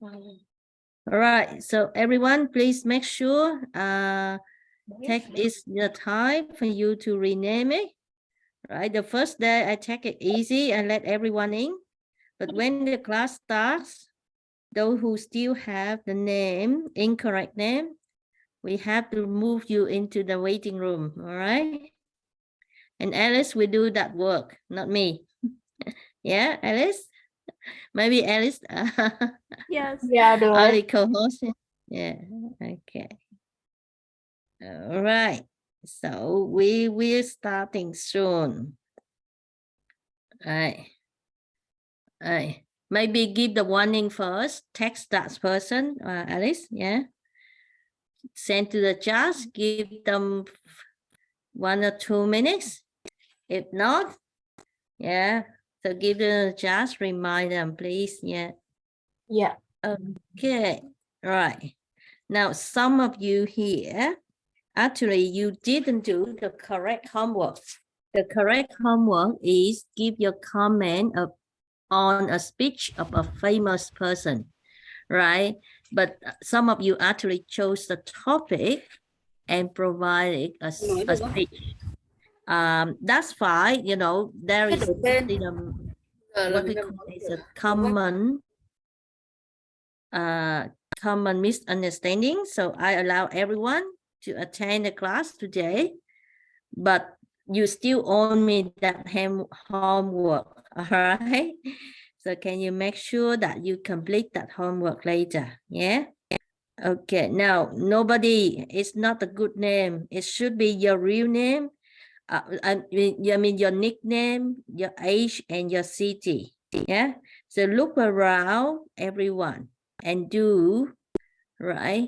All right, so everyone, please make sure take this the time for you to rename it. Right, the first day I take it easy and let everyone in, but when the class starts, those who still have the name, incorrect name, we have to move you into the waiting room, all right? And Alice will do that work, not me. Yeah, Alice? Maybe Alice Yes. Dạ được. are the co-host. Yeah, okay. All right, so we will starting soon. All right. Maybe give the warning first. Text that person, Alice. Yeah. Send to the chat. Give them 1 or 2 minutes. If not, yeah. So give them the chat. Remind them, please. Yeah. Dạ. Okay. Right. Now, some of you here, actually, you didn't do the correct homework. The correct homework is give your comment on a speech of a famous person, right? But some of you actually chose the topic and provided a speech. That's fine, you know, there is what we call is a common misunderstanding. So I allow everyone to attend the class today, but you still owe me that homework, all right? So can you make sure that you complete that homework later? Yeah. Okay. Now, nobody is not a good name. It should be your real name. I mean your nickname, your age, and your city. Yeah. So look around everyone and do right.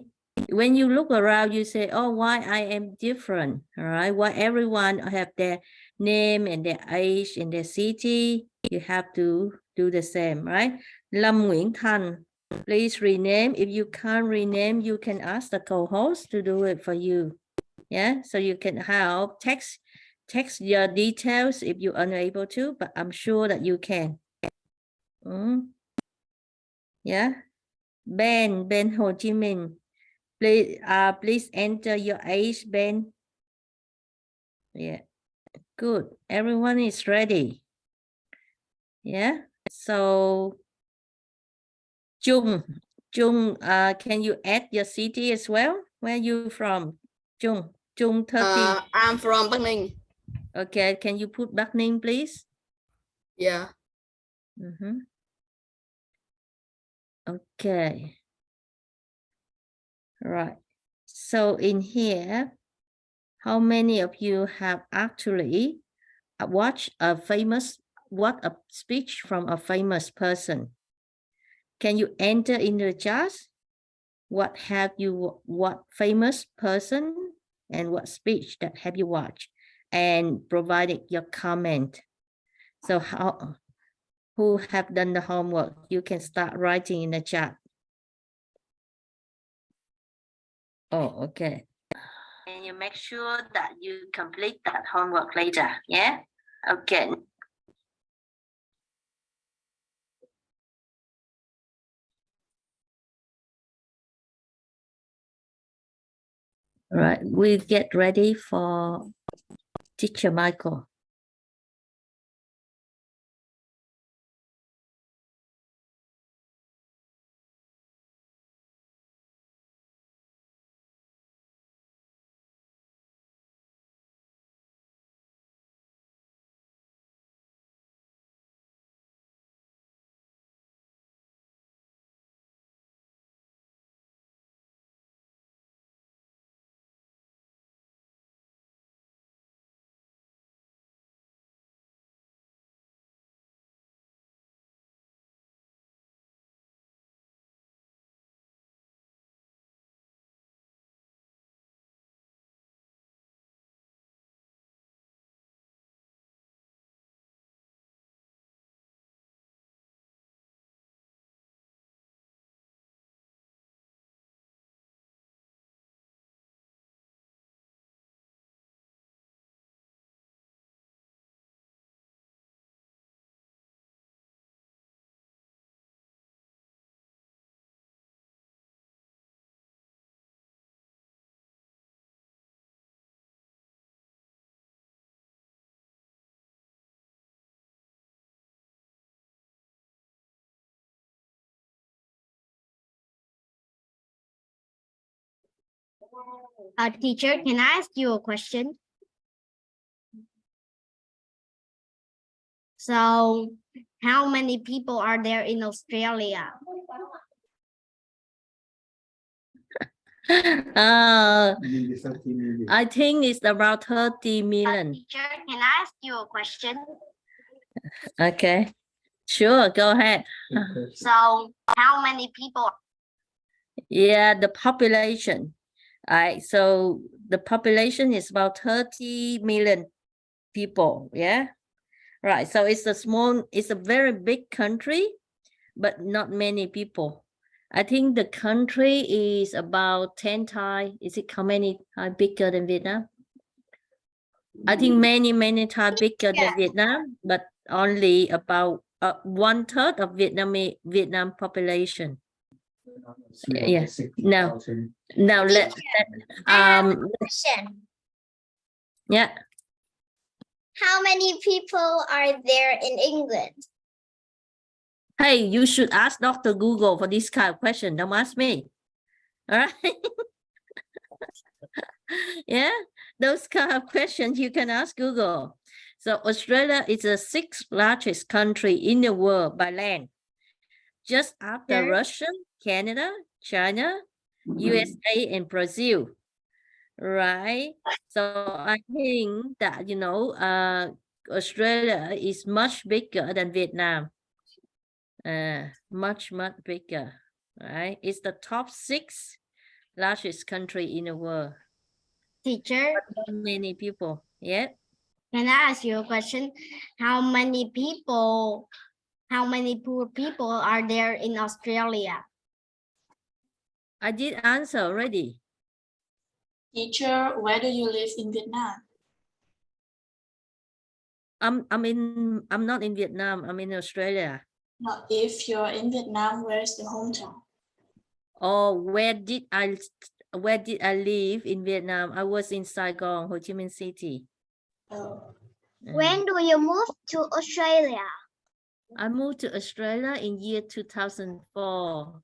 When you look around, you say, "Oh, why I am different?" All right. Why everyone have their name and their age and their city? You have to do the same, right? Lâm Nguyễn Thành, please rename. If you can't rename, you can ask the co-host to do it for you. Yeah. So you can help text your details if you're unable to, but I'm sure that you can. Yeah. Ben Ho Chi Minh. Please enter your age, Ben. Yeah, good. Everyone is ready. Yeah. So, Chung, can you add your city as well? Where you from? Chung 30. I'm from Bắc Ninh. Okay, can you put Bắc Ninh, please? Yeah. Okay. Right. So in here, how many of you have actually watched a speech from a famous person? Can you enter in the chat? What famous person and what speech that have you watched, and provided your comment. So who have done the homework? You can start writing in the chat. Oh, okay. And you make sure that you complete that homework later. Yeah. Okay. All right, we get ready for Teacher Michael. Teacher, can I ask you a question? So, how many people are there in Australia? I think it's about 30 million. Teacher, can I ask you a question? Okay, sure, go ahead. So, how many people? Yeah, the population. So the population is about 30 million people. Yeah, right. So it's a very big country, but not many people. I think the country is about 10 times. Is it how many times bigger than Vietnam? I think many times bigger than Vietnam, but only about 1/3 of Vietnam population. Yeah. Now let Question. yeah. How many people are there in England? Hey, you should ask Dr. Google for this kind of question. Don't ask me. All right. Yeah, those kind of questions you can ask Google. So Australia is the 6th largest country in the world by land, just after Sure. Russia, Canada, China, USA, and Brazil. Right. So I think that, Australia is much bigger than Vietnam. Much bigger. Right. It's the top 6 largest country in the world. Teacher, Not many people. Yeah. can I ask you a question? How many poor people are there in Australia? I did answer already. Teacher, where do you live in Vietnam? I'm not in Vietnam. I'm in Australia. No, if you're in Vietnam, where is the hometown? Oh, where did I live in Vietnam? I was in Saigon, Ho Chi Minh City. Oh, When do you move to Australia? I moved to Australia in year 2004.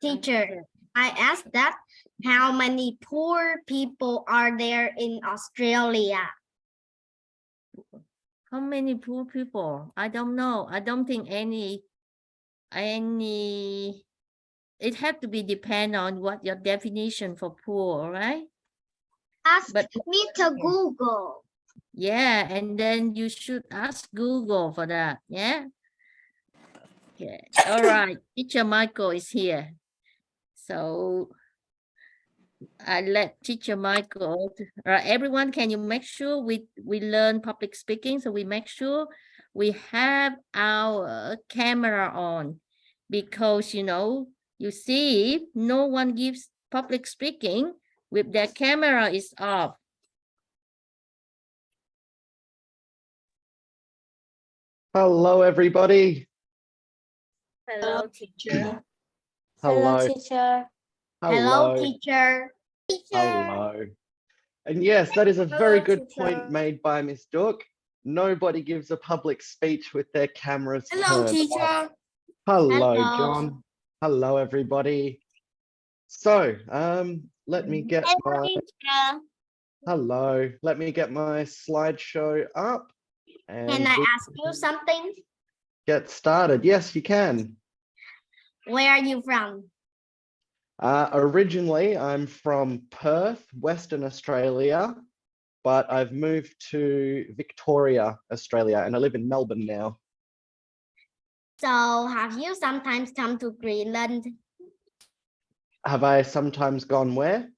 Teacher, I asked that how many poor people are there in Australia? How many poor people? I don't know. I don't think any. It have to be depend on what your definition for poor, right? Ask But me to Google. yeah, and then you should ask Google for that. Yeah. Okay. All right. Teacher Michael is here. So I let Teacher Michael. Everyone, can you make sure we learn public speaking? So we make sure we have our camera on, because you see, no one gives public speaking with their camera is off. Hello, everybody. Hello, teacher. Hello. teacher. Hello. Teacher. Hello. And yes, that is a very good point made by Miss Duck. Nobody gives a public speech with their cameras turned off. Hello, Hello. John. Hello, everybody. So, let me get hello. Let me get my slideshow up and Can I we ask you something? get started. Yes, you can. Where are you from? Originally, I'm from Perth, Western Australia, but I've moved to Victoria, Australia, and I live in Melbourne now. So have you sometimes come to Greenland? Have I sometimes gone where?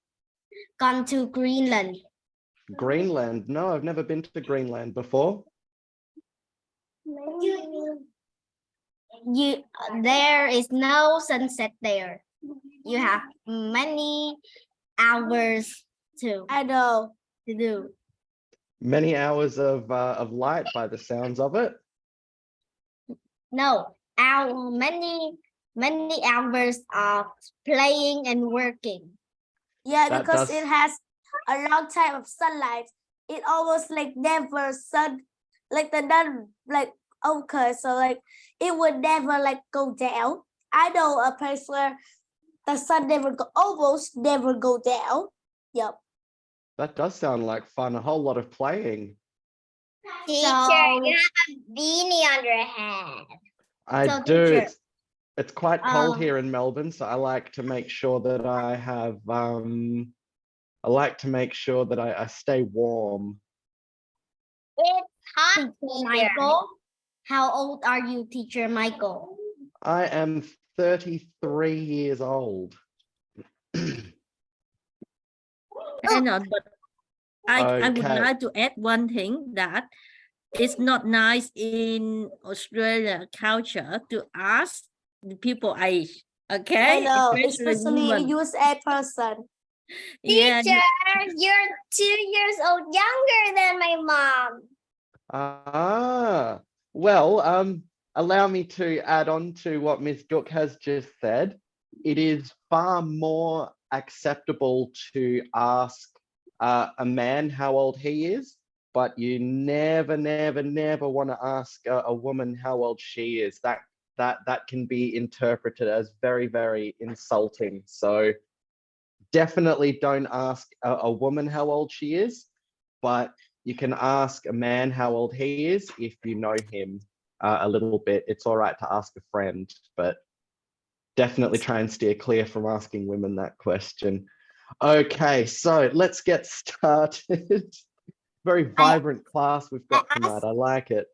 Gone to Greenland? Greenland? No, I've never been to Greenland before. There is no sunset there. You have many hours to do. Many hours of light by the sounds of it. No, many hours of playing and working. Yeah, That because does- it has a long time of sunlight. It almost like never like the sun like okay, so like it would never like go down I know a place where the sun almost never go down. Yep. That does sound like fun. A whole lot of playing. Teacher, So- you have a beanie on your head. I So, do. teacher, It's quite cold um, here in Melbourne, so I like to make sure that I have I stay warm. It's hot, Teacher Michael. How old are you, Teacher Michael? I am 33 years old. Hang on, but I would Okay. like to add one thing that it's not nice in Australia culture to ask the people age. Okay, I know, especially especially women. USA person. Yeah, Teacher, you're 2 years old younger than my mom. Well, allow me to add on to what Ms. Duck has just said. It is far more acceptable to ask a man how old he is, but you never want to ask a woman how old she is. That can be interpreted as very, very insulting. So definitely don't ask a woman how old she is, but you can ask a man how old he is if you know him a little bit. It's all right to ask a friend, but definitely try and steer clear from asking women that question. Okay, so let's get started. Very vibrant class we've got tonight. I like it.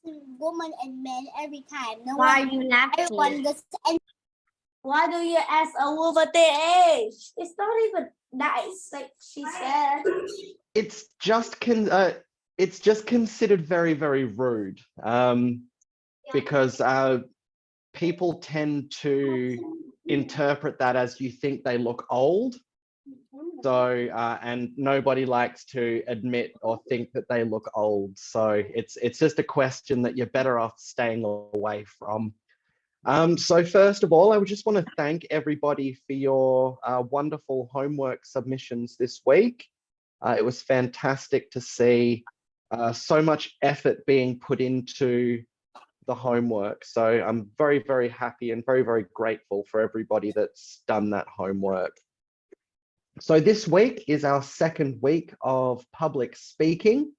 Woman and men every time. No Why are one, you laughing? everyone gets. Why do you ask a woman their age? It's not even nice, like she said. It's just considered very, very rude, because people tend to interpret that as you think they look old. So, and nobody likes to admit or think that they look old. So it's just a question that you're better off staying away from. So first of all, I would just want to thank everybody for your wonderful homework submissions this week. It was fantastic to see so much effort being put into the homework. So I'm very, very happy and very, very grateful for everybody that's done that homework. So this week is our second week of public speaking.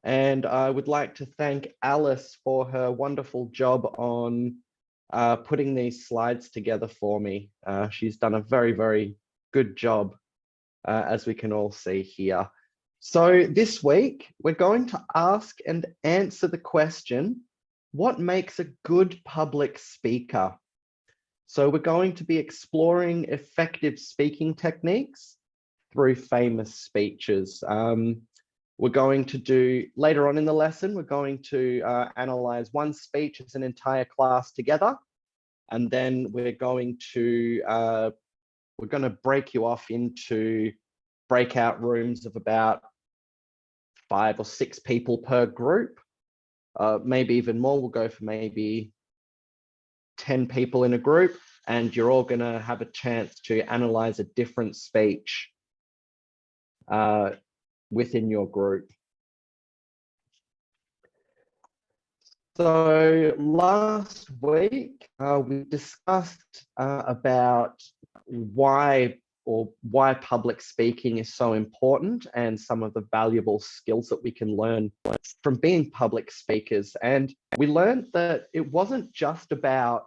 And I would like to thank Alice for her wonderful job on putting these slides together for me. She's done a very, very good job, as we can all see here. So this week, we're going to ask and answer the question, what makes a good public speaker? So we're going to be exploring effective speaking techniques through famous speeches. We're going to do, later on in the lesson, we're going to analyze one speech as an entire class together. And then we're going to break you off into breakout rooms of about 5 or 6 people per group, maybe even more. We'll go for maybe 10 people in a group, and you're all going to have a chance to analyze a different speech within your group. So last week, we discussed about why public speaking is so important and some of the valuable skills that we can learn from being public speakers. And we learned that it wasn't just about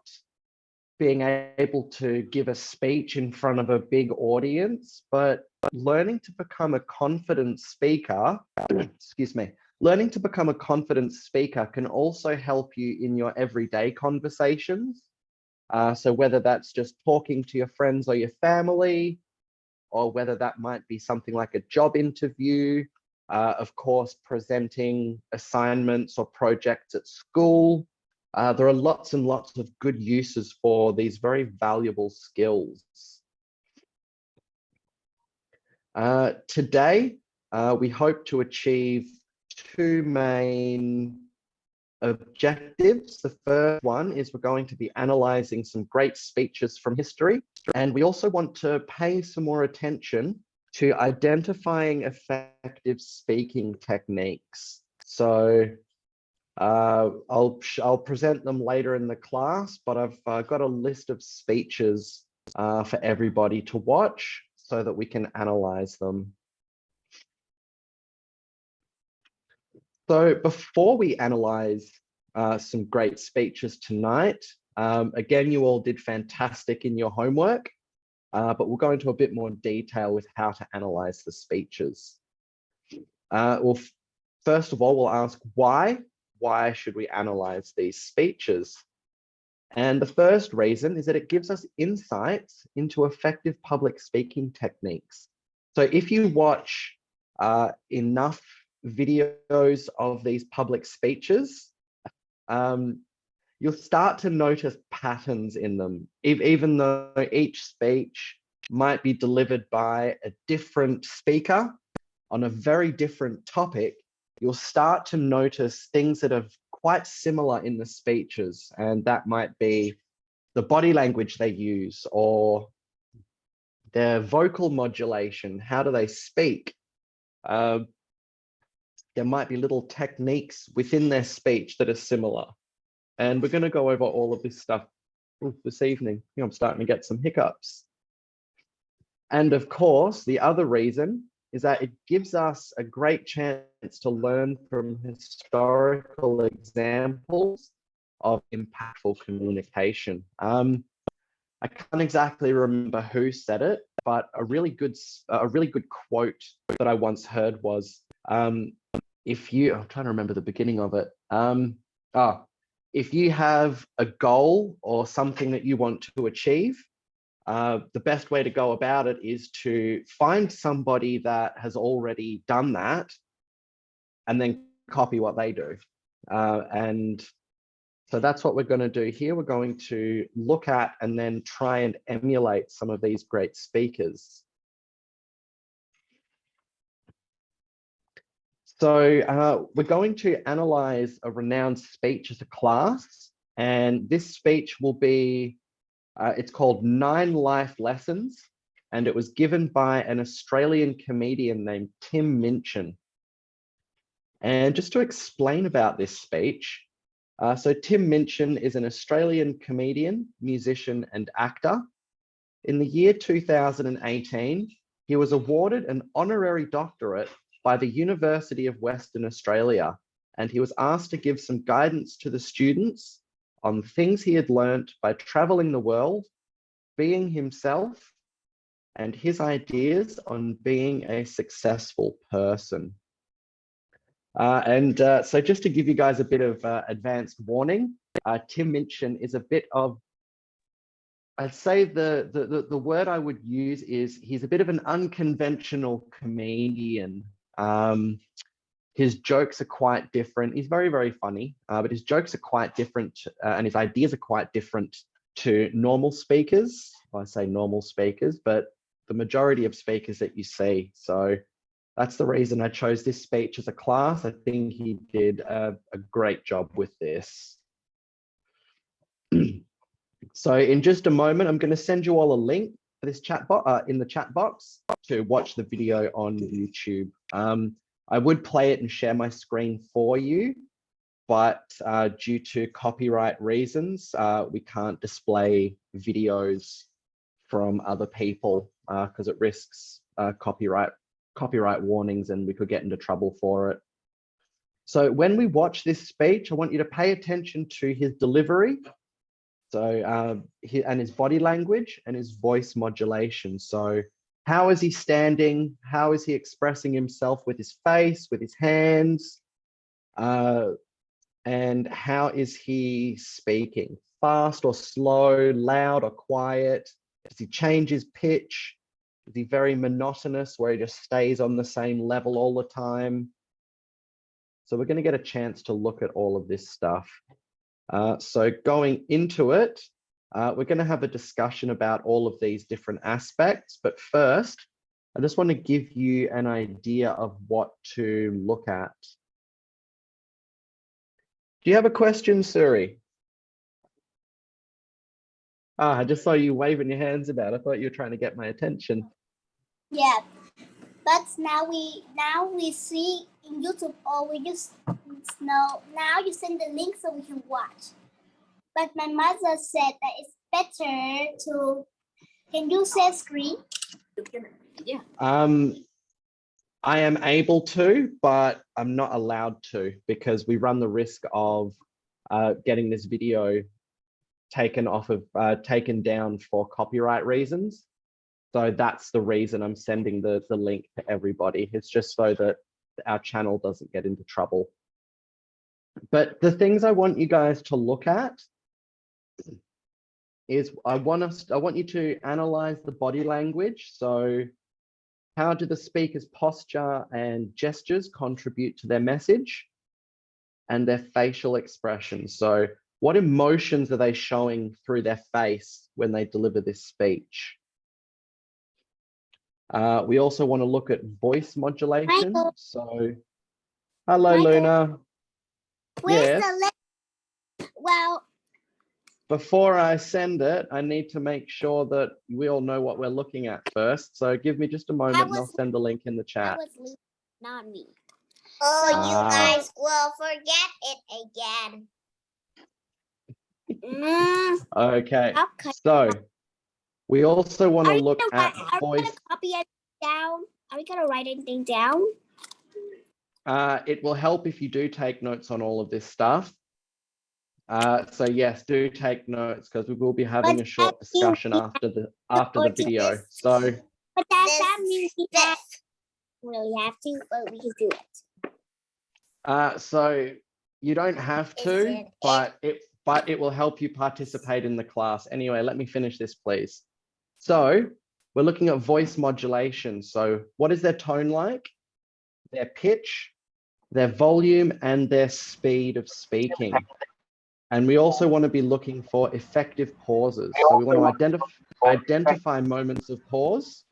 being able to give a speech in front of a big audience, but learning to become a confident speaker, excuse me, learning to become a confident speaker can also help you in your everyday conversations. So whether that's just talking to your friends or your family, or whether that might be something like a job interview, of course, presenting assignments or projects at school. There are lots and lots of good uses for these very valuable skills. Today, we hope to achieve 2 main objectives. The first one is we're going to be analyzing some great speeches from history, and we also want to pay some more attention to identifying effective speaking techniques. So I'll present them later in the class, but I've got a list of speeches for everybody to watch so that we can analyze them. So before we analyze some great speeches tonight, again, you all did fantastic in your homework, but we'll go into a bit more detail with how to analyze the speeches. Well, first of all, we'll ask why. Why should we analyze these speeches? And the first reason is that it gives us insights into effective public speaking techniques. So if you watch enough videos of these public speeches, you'll start to notice patterns in them. Even though each speech might be delivered by a different speaker on a very different topic, you'll start to notice things that are quite similar in the speeches, and that might be the body language they use or their vocal modulation. How do they speak? There might be little techniques within their speech that are similar. And we're going to go over all of this stuff this evening. I think I'm starting to get some hiccups. And of course, the other reason is that it gives us a great chance to learn from historical examples of impactful communication. I can't exactly remember who said it, but a really good quote that I once heard was, I'm trying to remember the beginning of it. If you have a goal or something that you want to achieve, the best way to go about it is to find somebody that has already done that and then copy what they do. And so that's what we're going to do here. We're going to look at and then try and emulate some of these great speakers. So we're going to analyze a renowned speech as a class, and this speech will be it's called 9 Life Lessons, and it was given by an Australian comedian named Tim Minchin. And just to explain about this speech, so Tim Minchin is an Australian comedian, musician, and actor. In the year 2018, he was awarded an honorary doctorate by the University of Western Australia, and he was asked to give some guidance to the students on things he had learnt by traveling the world, being himself, and his ideas on being a successful person. So just to give you guys a bit of advanced warning, Tim Minchin is a bit of, I'd say the word I would use is he's a bit of an unconventional comedian. His jokes are quite different. He's very, very funny, but his jokes are quite different and his ideas are quite different to normal speakers. Well, I say normal speakers, but the majority of speakers that you see. So that's the reason I chose this speech as a class. I think he did a great job with this. So in just a moment, I'm going to send you all a link for this chat in the chat box to watch the video on YouTube. I would play it and share my screen for you, but due to copyright reasons, we can't display videos from other people because it risks copyright warnings and we could get into trouble for it. So when we watch this speech, I want you to pay attention to his delivery, so and his body language and his voice modulation. So how is he standing? How is he expressing himself with his face, with his hands? And how is he speaking? Fast or slow, loud or quiet? Does he change his pitch? Is he very monotonous where he just stays on the same level all the time? So we're going to get a chance to look at all of this stuff. So going into it, we're going to have a discussion about all of these different aspects. But first, I just want to give you an idea of what to look at. Do you have a question, Suri? I just saw you waving your hands about. I thought you were trying to get my attention. Yeah, but now we see in YouTube, or we just No, now you send the link so we can watch. But my mother said that it's better to. Can you share screen? I am able to, but I'm not allowed to because we run the risk of getting this video taken down for copyright reasons. So that's the reason I'm sending the link to everybody. It's just so that our channel doesn't get into trouble. But the things I want you guys to look at is I want you to analyze the body language. So how do the speaker's posture and gestures contribute to their message and their facial expressions? So what emotions are they showing through their face when they deliver this speech? We also want to look at voice modulation. Michael. So, hello, Michael. Luna. Where's Yes. the link? Well, Before I send it, I need to make sure that we all know what we're looking at first. So give me just a moment and I'll was- send the link in the that chat. was Lisa, not me. Oh, Ah. you guys will forget it again. Okay, Okay. so we also want to Are you look gonna at write- are we voice. gonna copy it down? Are we gonna write anything down? It will help if you do take notes on all of this stuff. So yes, do take notes because we will be having But a short that means discussion we after the to video. this. So But that means we have really have to, but we can do it. so you don't have to, but it will help you participate in the class. Anyway, let me finish this, please. So we're looking at voice modulation. So what is their tone like? Their pitch, their volume, and their speed of speaking. And we also want to be looking for effective pauses. So we want to identify moments of pause.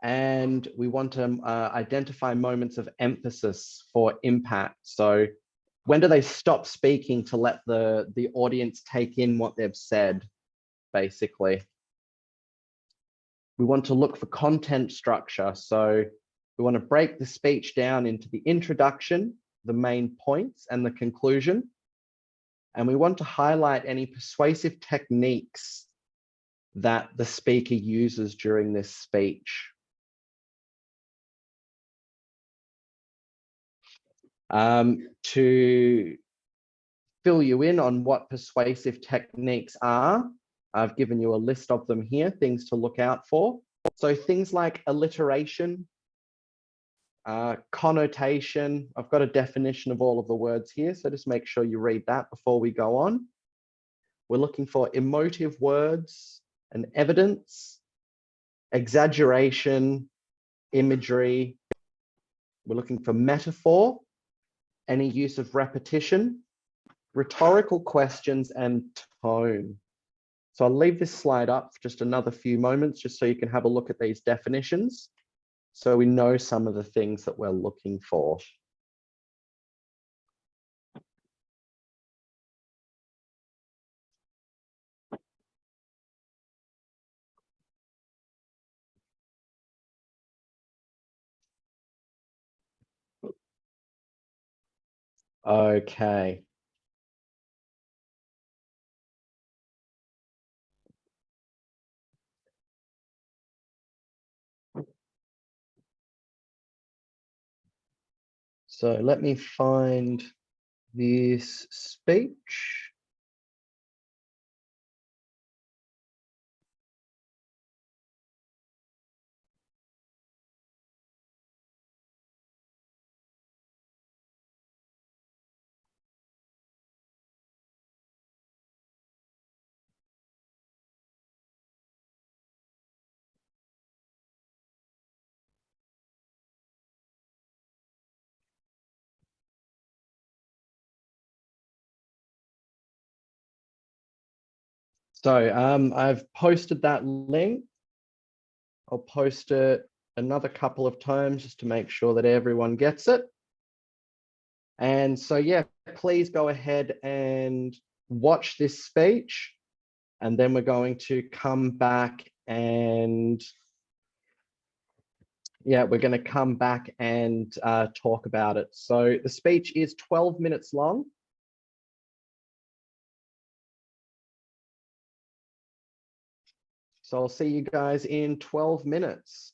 And we want to identify moments of emphasis for impact. So when do they stop speaking to let the audience take in what they've said, basically? We want to look for content structure. So we want to break the speech down into the introduction, the main points, and the conclusion. And we want to highlight any persuasive techniques that the speaker uses during this speech. To fill you in on what persuasive techniques are, I've given you a list of them here, things to look out for. So things like alliteration, connotation. I've got a definition of all of the words here, so just make sure you read that before we go on. We're looking for emotive words and evidence, exaggeration, imagery. We're looking for metaphor, any use of repetition, rhetorical questions, and tone. So I'll leave this slide up for just another few moments, just so you can have a look at these definitions, so we know some of the things that we're looking for. Okay. So let me find this speech. So I've posted that link. I'll post it another couple of times just to make sure that everyone gets it. And so, yeah, please go ahead and watch this speech. And then we're going to come back and Yeah, we're going to come back and talk about it. So the speech is 12 minutes long. So I'll see you guys in 12 minutes.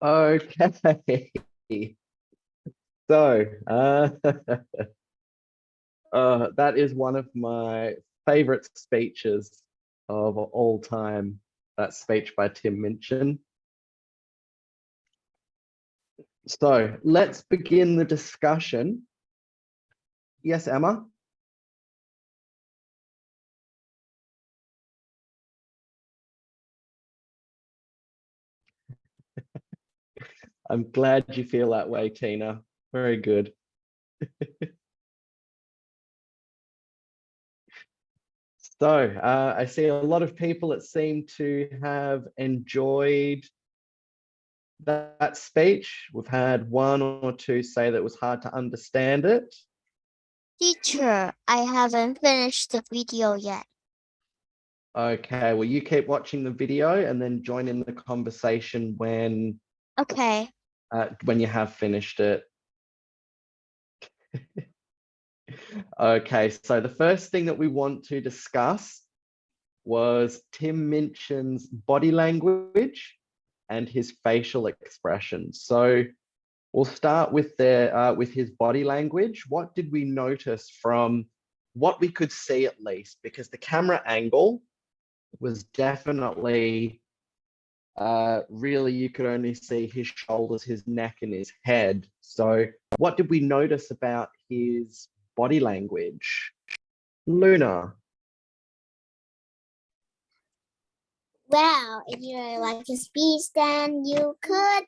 Okay. So, that is one of my favorite speeches of all time. That speech by Tim Minchin. So let's begin the discussion. Yes, Emma? I'm glad you feel that way, Tina. Very good. So I see a lot of people that seem to have enjoyed that speech. We've had one or two say that it was hard to understand it. Teacher, I haven't finished the video yet. Okay, well, you keep watching the video and then join in the conversation when Okay. you have finished it. Okay, so the first thing that we want to discuss was Tim Minchin's body language and his facial expressions. So we'll start with his body language. What did we notice from what we could see, at least? Because the camera angle was definitely really, you could only see his shoulders, his neck, and his head. So what did we notice about his body language? Luna. Well, if you really like a speech, then you could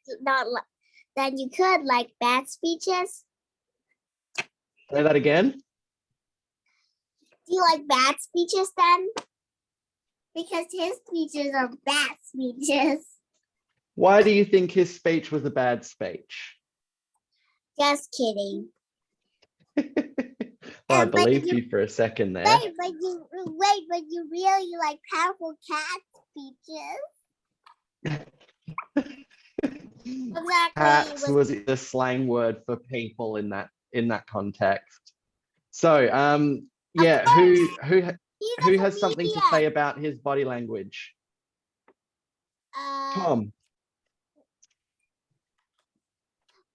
like bad speeches. Say that again. Do you like bad speeches then? Because his speeches are bad speeches. Why do you think his speech was a bad speech? Just kidding. Well, I But believed you for a second there. Wait, but you really like powerful cat speeches. Exactly. Cats was the slang word for people in that context. So yeah, who has something to say about his body language? Tom.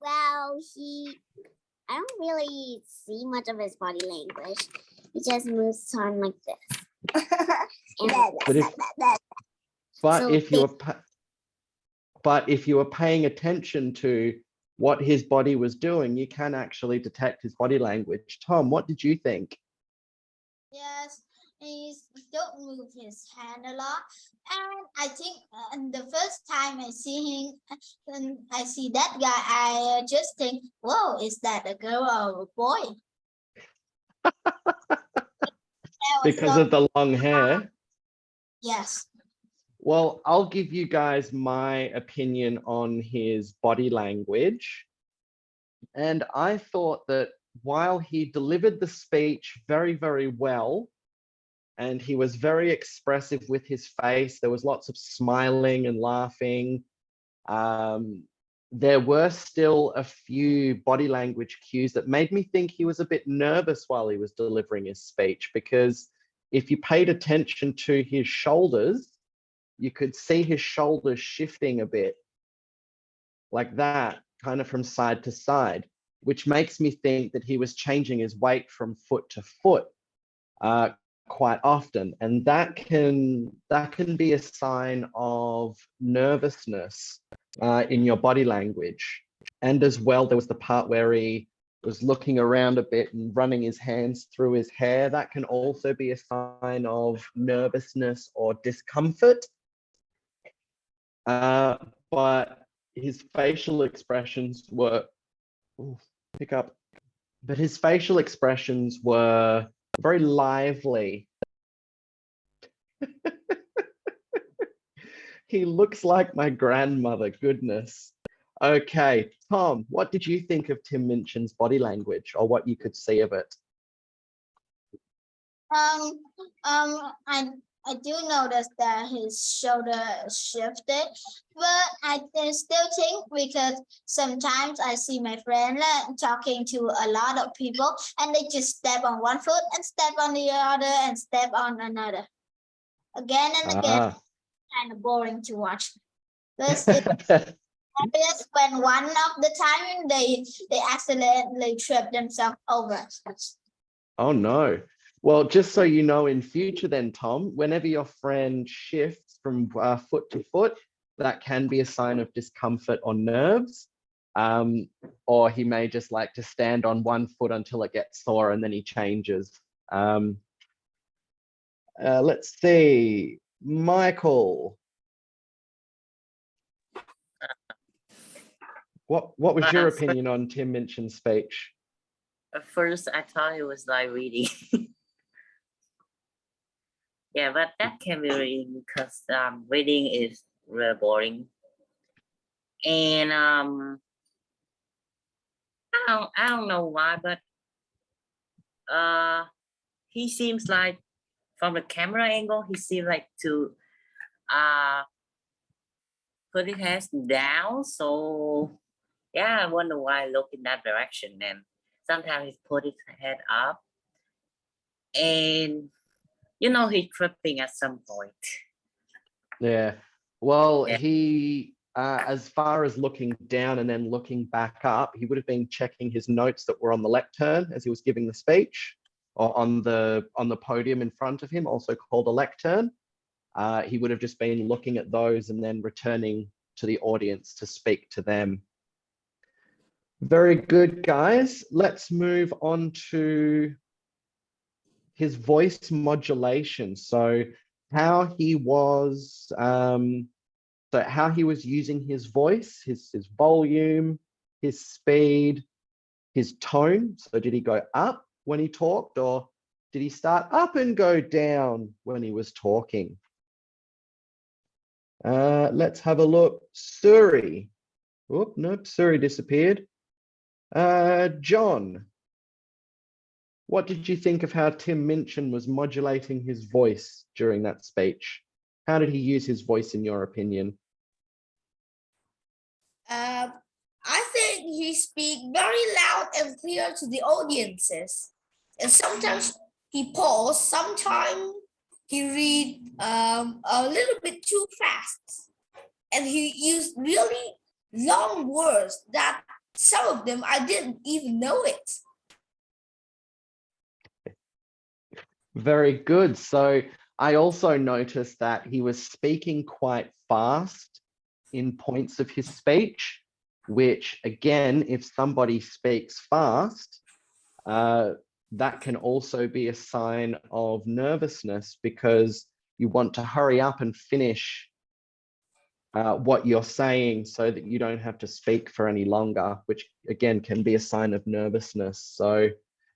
Well, I don't really see much of his body language. He just moves on like this. But if you were paying attention to what his body was doing, you can actually detect his body language. Tom, what did you think? Yes, he don't move his hand a lot, and I think the first time I see him, and I see that guy, I just think, "Whoa, is that a girl or a boy?" Because of the long hair? Yes. Well, I'll give you guys my opinion on his body language. And I thought that while he delivered the speech very, very well, and he was very expressive with his face, there was lots of smiling and laughing. There were still a few body language cues that made me think he was a bit nervous while he was delivering his speech, because if you paid attention to his shoulders, you could see his shoulders shifting a bit like that, kind of from side to side, which makes me think that he was changing his weight from foot to foot quite often. And that can be a sign of nervousness in your body language. And as well, there was the part where he was looking around a bit and running his hands through his hair. That can also be a sign of nervousness or discomfort. But his facial expressions were his facial expressions were very lively. He looks like my grandmother, goodness. Okay, Tom, what did you think of Tim Minchin's body language, or what you could see of it? I do notice that his shoulder shifted, but I still think, because sometimes I see my friend talking to a lot of people, and they just step on one foot and step on the other and step on another again and again. Kind of boring to watch. But hilarious when one of the time they accidentally trip themselves over. Oh no. Well, just so you know, in future then, Tom, whenever your friend shifts from foot to foot, that can be a sign of discomfort or nerves. Or he may just like to stand on one foot until it gets sore and then he changes. Let's see, Michael. What was your opinion on Tim Minchin's speech? At first, I thought it was like reading. Yeah, but that can be reading because reading is really boring. And I don't know why, but he seems like from the camera angle, he seems like to put his head down. So yeah, I wonder why I look in that direction. And sometimes he put his head up, and you know he's tripping at some point. Yeah. Well, Yeah. he, as far as looking down and then looking back up, he would have been checking his notes that were on the lectern as he was giving the speech, or on the podium in front of him, also called a lectern. He would have just been looking at those and then returning to the audience to speak to them. Very good, guys. Let's move on to his voice modulation. So how he was using his voice, his volume, his speed, his tone. So did he go up when he talked, or did he start up and go down when he was talking? Let's have a look. Suri. Oh, nope, Suri disappeared. John, what did you think of how Tim Minchin was modulating his voice during that speech? How did he use his voice, in your opinion? I think he speak very loud and clear to the audiences. And sometimes he pause, sometimes he read a little bit too fast. And he used really long words that some of them I didn't even know it. Very good. So I also noticed that he was speaking quite fast in points of his speech, which again, if somebody speaks fast, that can also be a sign of nervousness, because you want to hurry up and finish what you're saying so that you don't have to speak for any longer, which again can be a sign of nervousness. So,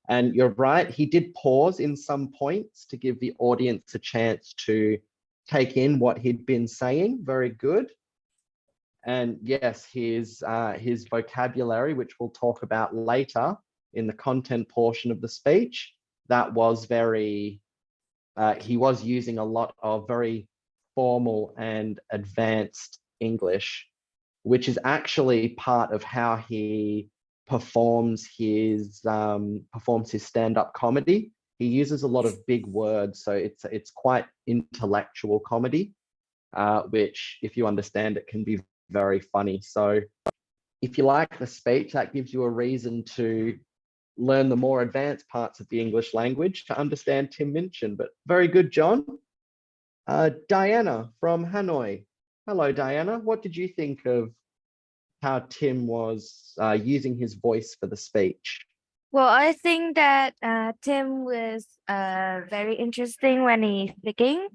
and you're right, he did pause in some points to give the audience a chance to take in what he'd been saying. Very good. And yes, his vocabulary, which we'll talk about later in the content portion of the speech, that was very, he was using a lot of very formal and advanced English, which is actually part of how he performs his stand-up comedy. He uses a lot of big words, so it's quite intellectual comedy, which, if you understand it, can be very funny. So if you like the speech, that gives you a reason to learn the more advanced parts of the English language to understand Tim Minchin. But very good, John. Diana from Hanoi. Hello, Diana. What did you think of how Tim was using his voice for the speech? Well, I think that Tim was very interesting when he's speaking,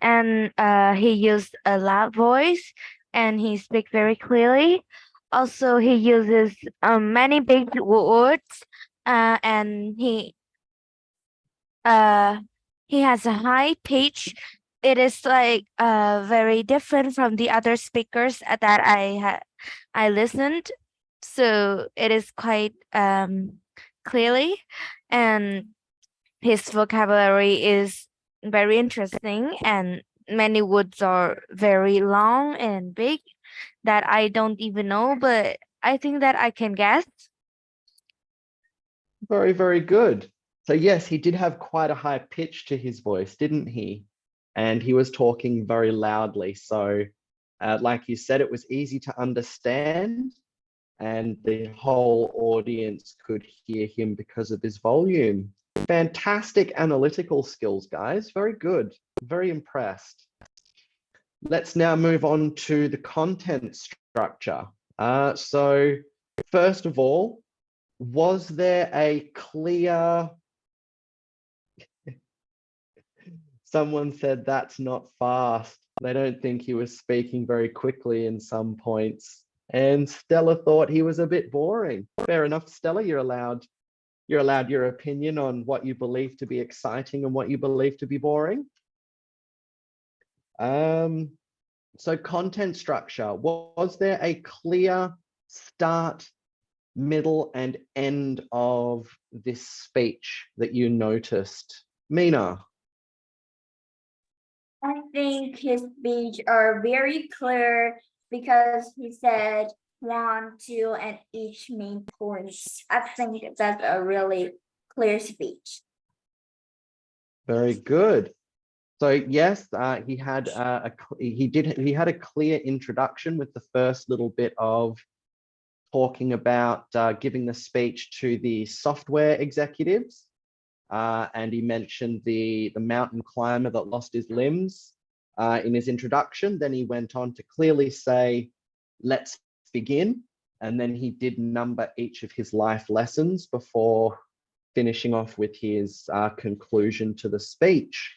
and he used a loud voice and he speaks very clearly. Also, he uses many big words, and he has a high pitch. It is like very different from the other speakers that I listened. So it is quite clearly, and his vocabulary is very interesting, and many words are very long and big that I don't even know, but I think that I can guess. Very, very good. So yes, he did have quite a high pitch to his voice, didn't he? And he was talking very loudly. So Like you said, it was easy to understand, and the whole audience could hear him because of his volume. Fantastic analytical skills, guys. Very good. Very impressed. Let's now move on to the content structure. So first of all, was there a clear... Someone said that's not fast. They don't think he was speaking very quickly in some points. And Stella thought he was a bit boring. Fair enough, Stella, you're allowed your opinion on what you believe to be exciting and what you believe to be boring. So content structure, was there a clear start, middle, and end of this speech that you noticed? Mina? I think his speech are very clear because he said 1, 2, and each main points. I think that's a really clear speech. Very good. So yes, he had a clear introduction with the first little bit of talking about giving the speech to the software executives, and he mentioned the mountain climber that lost his limbs in his introduction. Then he went on to clearly say, "Let's begin," and then he did number each of his life lessons before finishing off with his conclusion to the speech.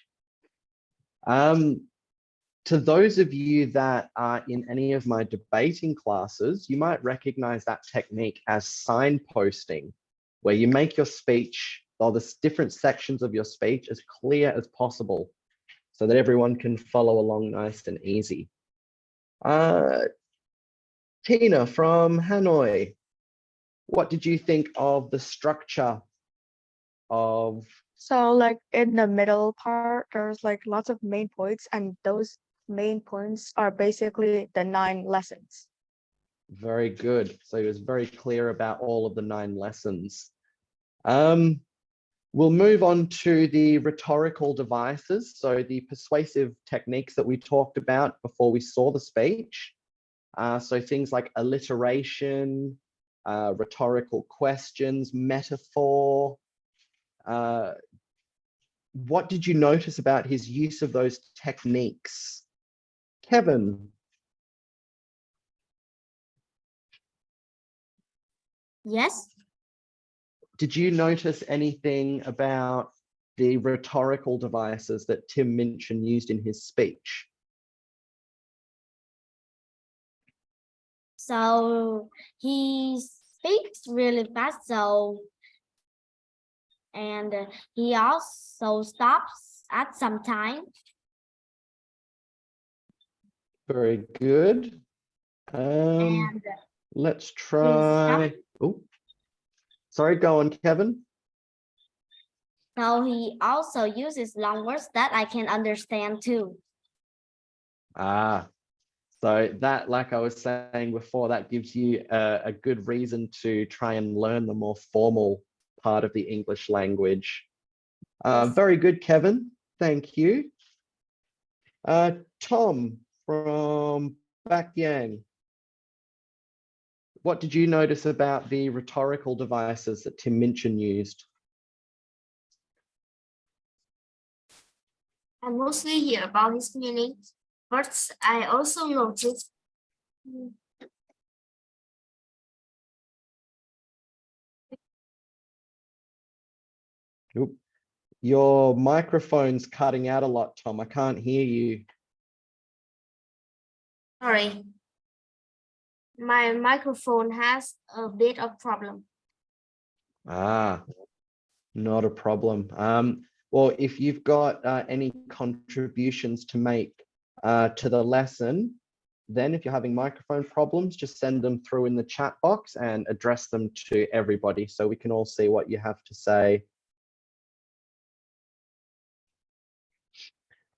To those of you that are in any of my debating classes, you might recognize that technique as signposting, where you make your speech or the different sections of your speech as clear as possible so that everyone can follow along nice and easy. Tina from Hanoi, what did you think of the structure of... So like in the middle part, there's like lots of main points, and those main points are basically the 9 lessons. Very good. So he was very clear about all of the 9 lessons. We'll move on to the rhetorical devices. So the persuasive techniques that we talked about before we saw the speech. So things like alliteration, rhetorical questions, metaphor. What did you notice about his use of those techniques? Kevin? Yes. Did you notice anything about the rhetorical devices that Tim Minchin used in his speech? So he speaks really fast, so and he also stops at some time. Very good. And Let's try. Oh, sorry, go on, Kevin. so he also uses long words that I can understand too. So that, like I was saying before, that gives you a good reason to try and learn the more formal part of the English language. Very good, Kevin. Thank you. Tom from Bakyang. What did you notice about the rhetorical devices that Tim Minchin used? I mostly hear about his feelings, but I also noticed Oop. Your microphone's cutting out a lot, Tom. I can't hear you. sorry, my microphone has a bit of problem. Not a problem. Well, if you've got any contributions to make to the lesson, then if you're having microphone problems, just send them through in the chat box and address them to everybody so we can all see what you have to say.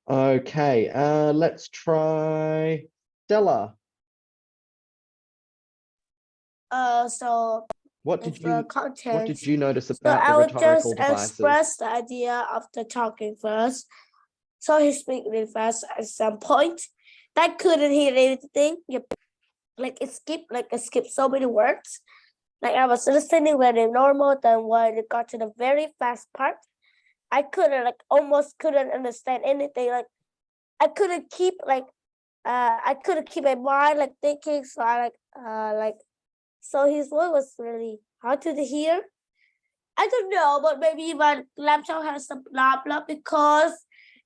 Okay, let's try Stella. So What did you notice so about I the would rhetorical just devices? express the idea of the talking first. So he speaks really fast at some point, I couldn't hear anything. Yep. Like it skipped so many words. Like I was listening very normal, then when it got to the very fast part, I couldn't almost couldn't understand anything. Like I couldn't keep my mind thinking. So so his voice was really hard to hear. I don't know, but maybe my laptop has some problem because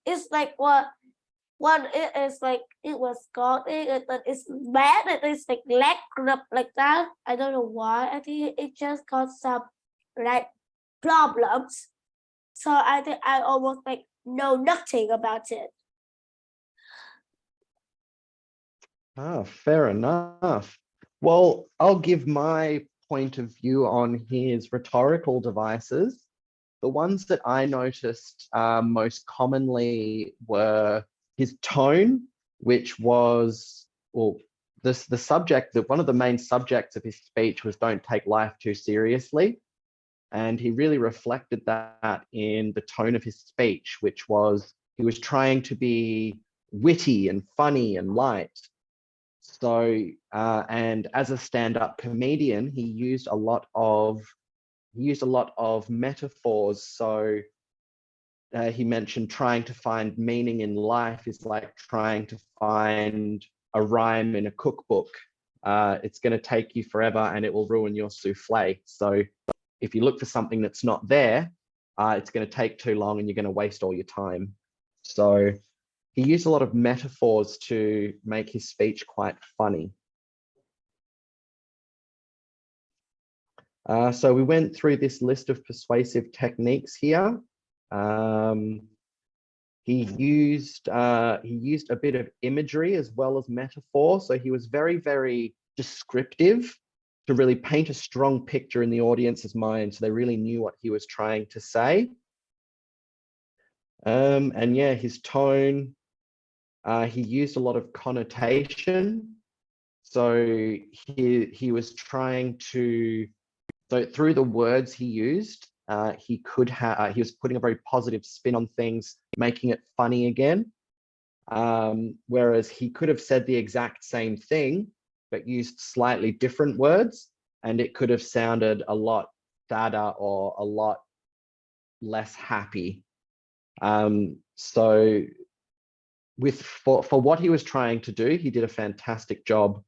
it's like one it is like it was called it's bad and it's like lag up like that. I don't know why. I think it just got some problems. So I think I almost know nothing about it. Fair enough. Well, I'll give my point of view on his rhetorical devices. The ones that I noticed most commonly were his tone, which was, well, the subject, that one of the main subjects of his speech was don't take life too seriously. And he really reflected that in the tone of his speech, which was, he was trying to be witty and funny and light. So, and as a stand-up comedian, he used a lot of metaphors. So he mentioned trying to find meaning in life is like trying to find a rhyme in a cookbook. It's going to take you forever and it will ruin your souffle. So if you look for something that's not there, it's going to take too long and you're going to waste all your time. So he used a lot of metaphors to make his speech quite funny. So we went through this list of persuasive techniques here. He used a bit of imagery as well as metaphor. So he was very, very descriptive to really paint a strong picture in the audience's mind, so they really knew what he was trying to say. And yeah, his tone, he used a lot of connotation. So he was trying to, so through the words he used, he was putting a very positive spin on things, making it funny again. Whereas he could have said the exact same thing, but used slightly different words, and it could have sounded a lot sadder or a lot less happy. So for what he was trying to do, he did a fantastic job,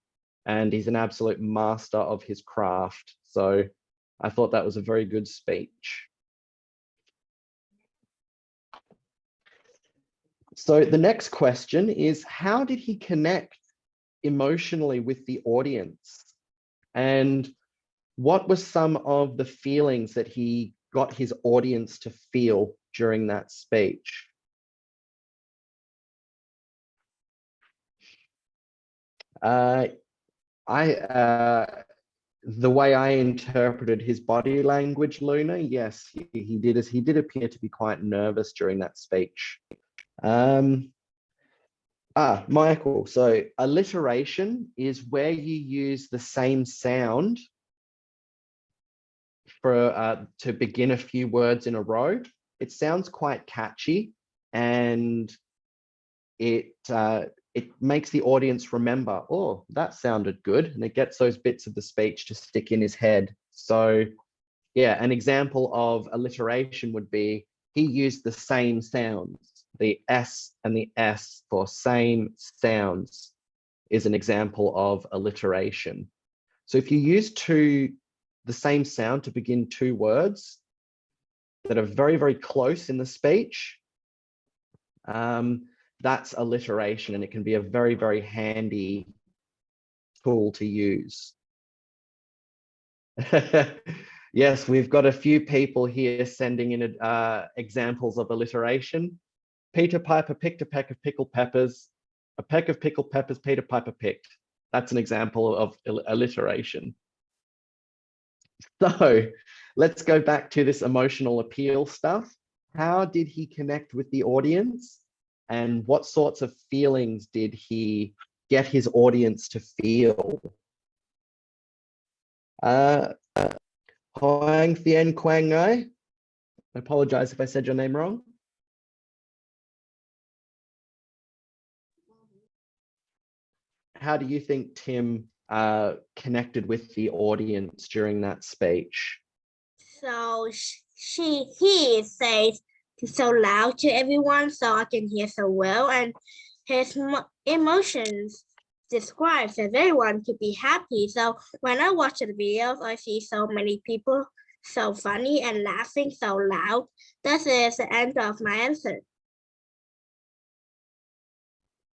and he's an absolute master of his craft. So I thought that was a very good speech. So the next question is, how did he connect emotionally with the audience? And what were some of the feelings that he got his audience to feel during that speech? The way I interpreted his body language, Luna, yes, he did appear to be quite nervous during that speech. Michael, so alliteration is where you use the same sound for to begin a few words in a row. It sounds quite catchy, and it makes the audience remember, oh, that sounded good, and it gets those bits of the speech to stick in his head. So yeah, an example of alliteration would be, he used the same sounds. The S and the S for same sounds is an example of alliteration. So if you use the same sound to begin two words that are very, very close in the speech, that's alliteration, and it can be a very, very handy tool to use. Yes, we've got a few people here sending in examples of alliteration. Peter Piper picked a peck of pickled peppers. A peck of pickled peppers Peter Piper picked. That's an example of alliteration. So let's go back to this emotional appeal stuff. How did he connect with the audience? And what sorts of feelings did he get his audience to feel? Hoang Thien Quang Ngai. I apologize if I said your name wrong. how do you think Tim connected with the audience during that speech? So he says so loud to everyone so I can hear so well, and his emotions describes that everyone could be happy. So when I watch the videos, I see so many people so funny and laughing so loud. That is the end of my answer.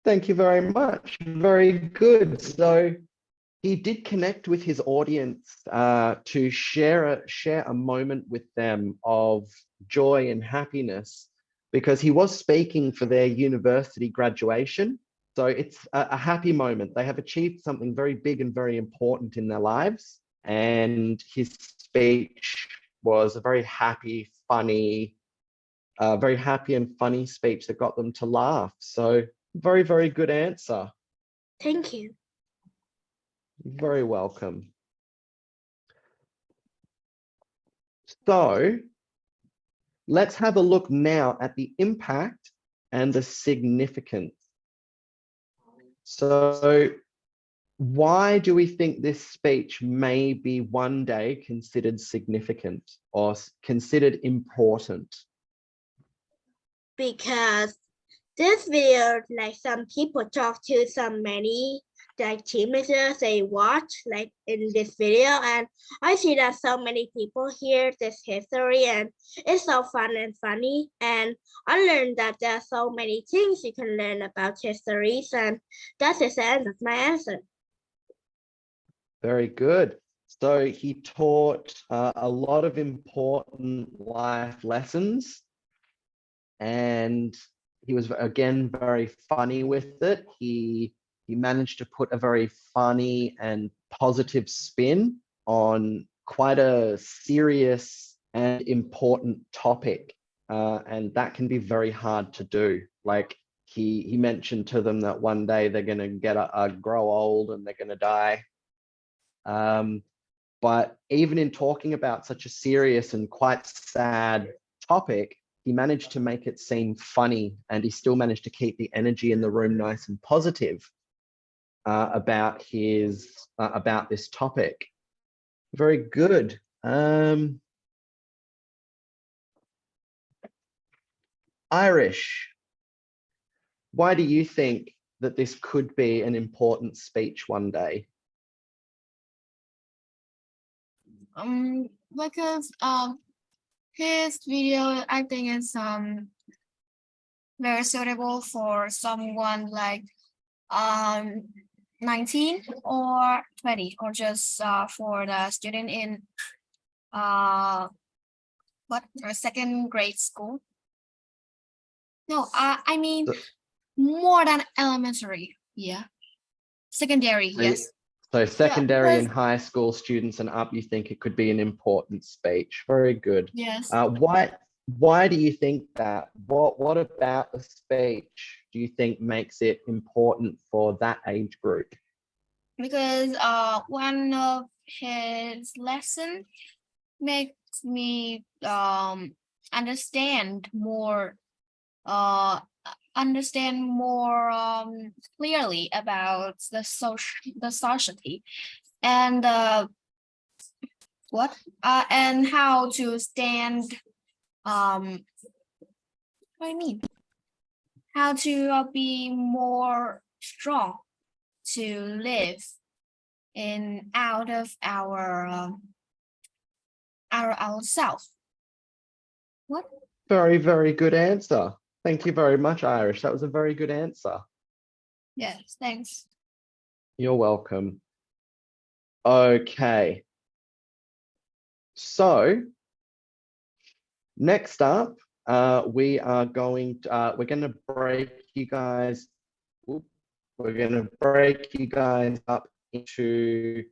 Thank you very much. Very good. So he did connect with his audience to share a moment with them of joy and happiness, because he was speaking for their university graduation. So it's a happy moment. They have achieved something very big and very important in their lives. And his speech was a very happy, funny, very happy and funny speech that got them to laugh. So very, very good answer. Thank you. Very welcome. So let's have a look now at the impact and the significance. So why do we think this speech may be one day considered significant or considered important? Because this video, like some people talk to so many like teenagers, they watch like in this video, and I see that so many people hear this history, and it's so fun and funny. And I learned that there are so many things you can learn about histories, and that is the end of my answer. Very good. So he taught a lot of important life lessons, and he was, again, very funny with it. He managed to put a very funny and positive spin on quite a serious and important topic. And that can be very hard to do. Like he mentioned to them that one day they're going to grow old and they're going to die. But even in talking about such a serious and quite sad topic, he managed to make it seem funny, and he still managed to keep the energy in the room nice and positive about this topic. Very good. Irish, why do you think that this could be an important speech one day? Because his video, I think, is very suitable for someone like 19 or 20, or just for the student in second grade school. No, I mean more than elementary. Yeah, secondary. Yes. So secondary and because- high school students and up, you think it could be an important speech. Very good. Yes. Why do you think that? What about the speech do you think makes it important for that age group? Because one of his lesson makes me understand more clearly about the society, and and how to stand how to be more strong to live in out of ourselves. What? Very, very good answer. Thank you very much, Irish. That was a very good answer. Yes, thanks. You're welcome. Okay. So next up, we're going to break you guys. We're going to break you guys up into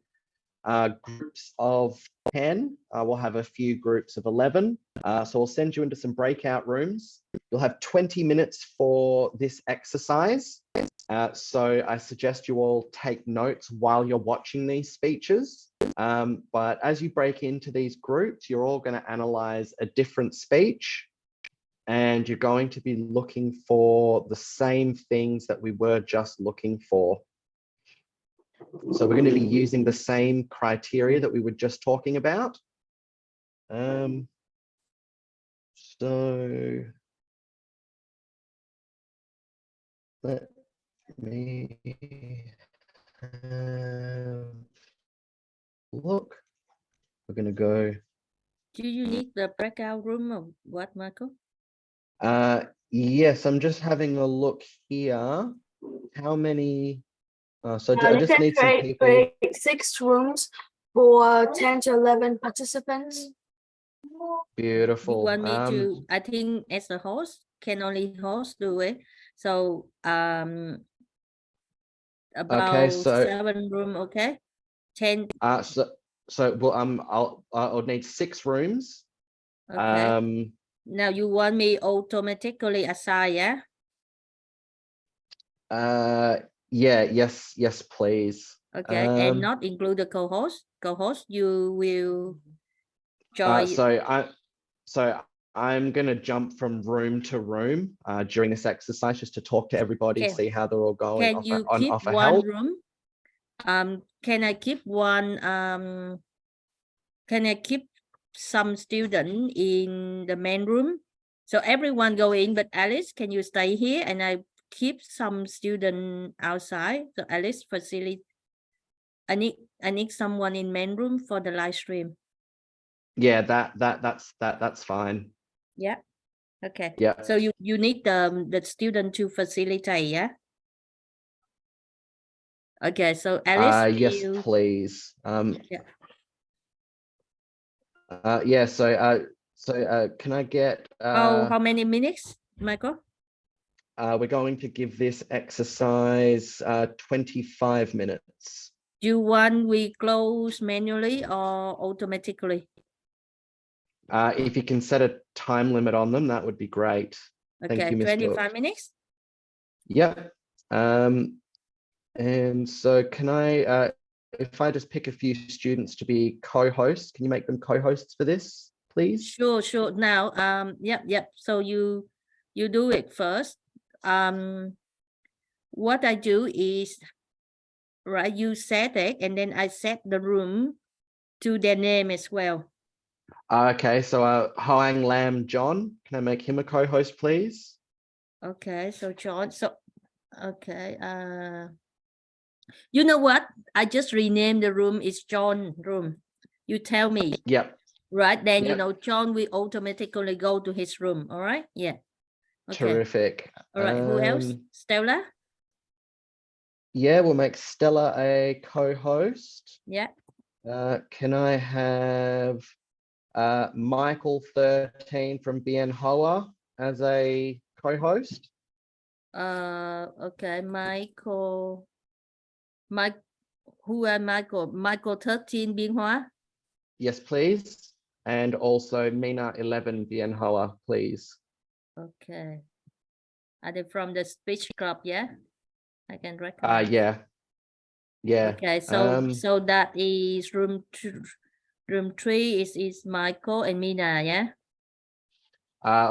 groups of 10. We'll have a few groups of 11. So we'll send you into some breakout rooms. You'll have 20 minutes for this exercise. So I suggest you all take notes while you're watching these speeches. But as you break into these groups, you're all going to analyze a different speech, and you're going to be looking for the same things that we were just looking for. So we're going to be using the same criteria that we were just talking about. So let me have a look. We're going to go. Do you need the breakout room or what, Michael? Yes, I'm just having a look here. How many? So I just need some people. 6 rooms for 10 to 11 participants. You Beautiful. want me to, I think as a host, can only host do it. So about so 7 room, okay? 10, so well I'll need 6 rooms. okay. Now you want me automatically assign, yeah? Yes, please. Okay, and not include the co-host. Co-host, you will join. So I'm gonna jump from room to room during this exercise just to talk to everybody, Okay. see how they're all going. Can you keep offer one help. room? Can I keep one? Can I keep some student in the main room? So everyone go in, but Alice, can you stay here and I keep some student outside? So Alice facilitate. I need someone in main room for the live stream. Yeah, that's fine. Yeah. Okay. Yeah. So you need the student to facilitate, yeah? Okay, so Alice, Yes, you, please. yeah. Yeah, so can I get How many minutes, Michael? we're going to give this exercise 25 minutes. Do you want we close manually or automatically? If you can set a time limit on them, that would be great. Okay, Thank you, Ms. 25 minutes. Yep. And so can I, if I just pick a few students to be co-hosts, can you make them co-hosts for this, please? Sure. Now, yep. So you do it first. What I do is, right, you set it and then I set the room to their name as well. Okay, so Hoang Lam John, can I make him a co-host, please? Okay, so John, okay, you know what? I just renamed the room, it's John room. You tell me. Yep. Right, then, Yep. John will automatically go to his room, all right? Yeah. Okay. Terrific. All right, who else? Stella? Yeah, we'll make Stella a co-host. Yeah. Can I have Michael 13 from Bien Hoa as a co-host? Okay, Michael. Who are Michael? Michael 13 Bien Hoa? Yes, please. And also Mina 11 Bien Hoa, please. Okay. Are they from the speech club? Yeah, I can recognize. Yeah. Okay, so that is room 3 is Michael and Mina, yeah.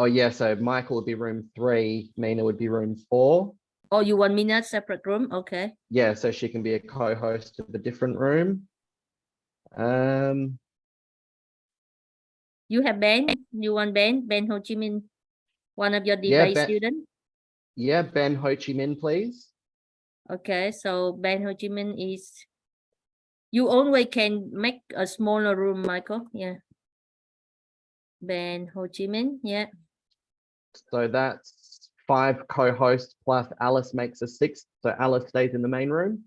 Yeah, so Michael would be room 3, Mina would be room 4. Oh, you want Mina separate room? Okay. Yeah, so she can be a co-host of a different room. You have Ben. You want Ben Ho Chi Minh, one of your debate students? Yeah, Ben Ho Chi Minh, please. Okay, so Ben Ho Chi Minh is, you always can make a smaller room, Michael. Yeah. Ben Ho Chi Minh, yeah. So that's 5 co-hosts plus Alice makes a 6th. So Alice stays in the main room.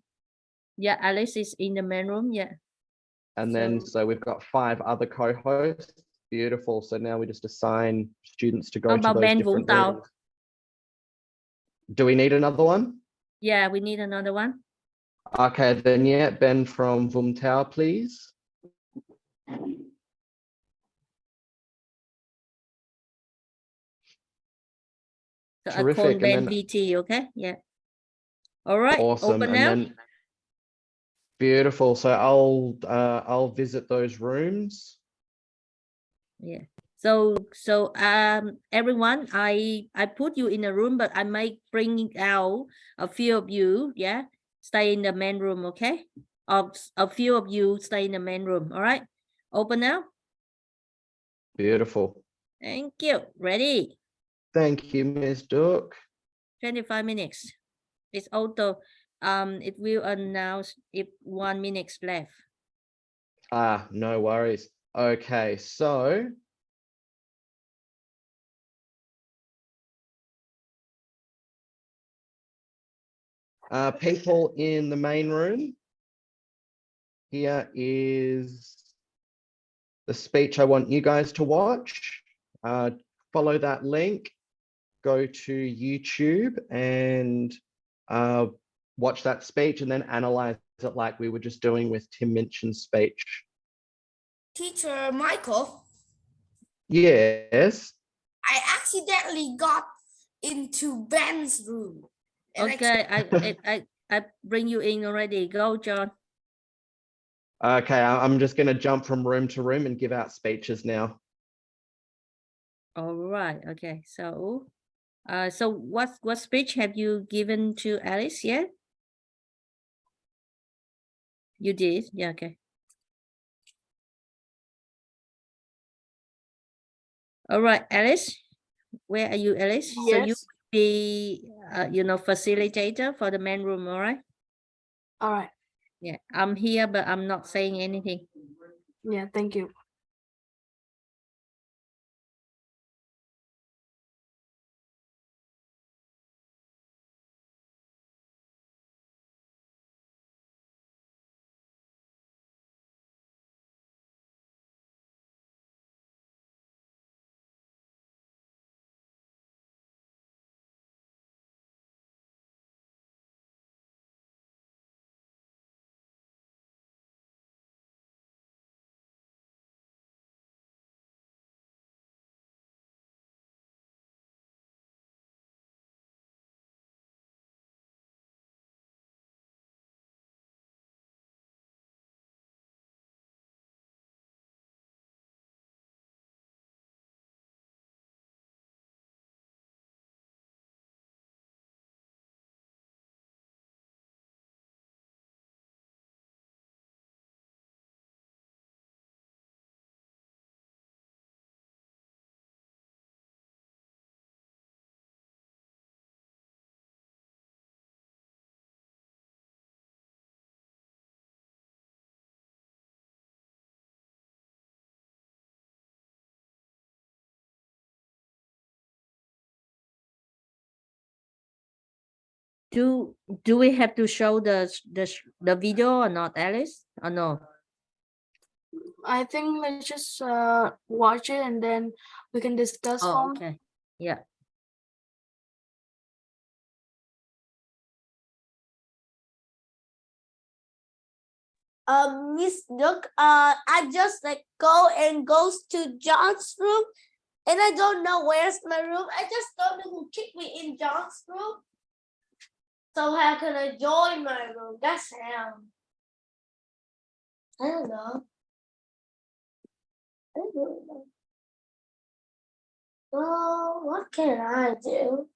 Yeah, Alice is in the main room, yeah. And then, so we've got 5 other co-hosts. Beautiful. So now we just assign students to go to those Ben different Vũng rooms. Do we need another one? Yeah, we need another one. Okay, then yeah, Ben from Vũng Tàu, please. So Terrific. I call Ben VT, okay? Yeah. All right. Awesome. Open And now. then beautiful. So I'll visit those rooms. Yeah. So everyone, I put you in a room, but I might bring out a few of you, yeah, stay in the main room, okay? A few of you stay in the main room, all right? Open now. Beautiful. Thank you. Ready? Thank you, Ms. Duke. 25 minutes. It's auto. It will announce if 1 minute left. Ah, no worries. Okay, so people in the main room, here is the speech I want you guys to watch. Follow that link, go to YouTube and watch that speech and then analyze it like we were just doing with Tim Minchin's speech. Teacher Michael, Yes. I accidentally got into Ben's room. and I Okay, I bring you in already. Go, John. Okay, I'm just going to jump from room to room and give out speeches now. All right. Okay. So, so what speech have you given to Alice yet? You did. Yeah. Okay. All right, Alice. Where are you, Alice? So you Yes. be, facilitator for the main room. All right. All right. Yeah. I'm here, but I'm not saying anything. Yeah, thank you. Do we have to show the video or not, Alice? Or no? I think let's just watch it and then we can discuss Oh, from. okay. Yeah. Miss Duke, I just like goes to John's room, and I don't know where's my room. I just don't know who kicked me in John's room. So how can I join my room? That's how. I don't know. I don't know. Oh, what can I do?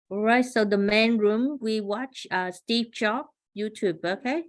All right, so the main room, we watch Steve Jobs YouTube, okay?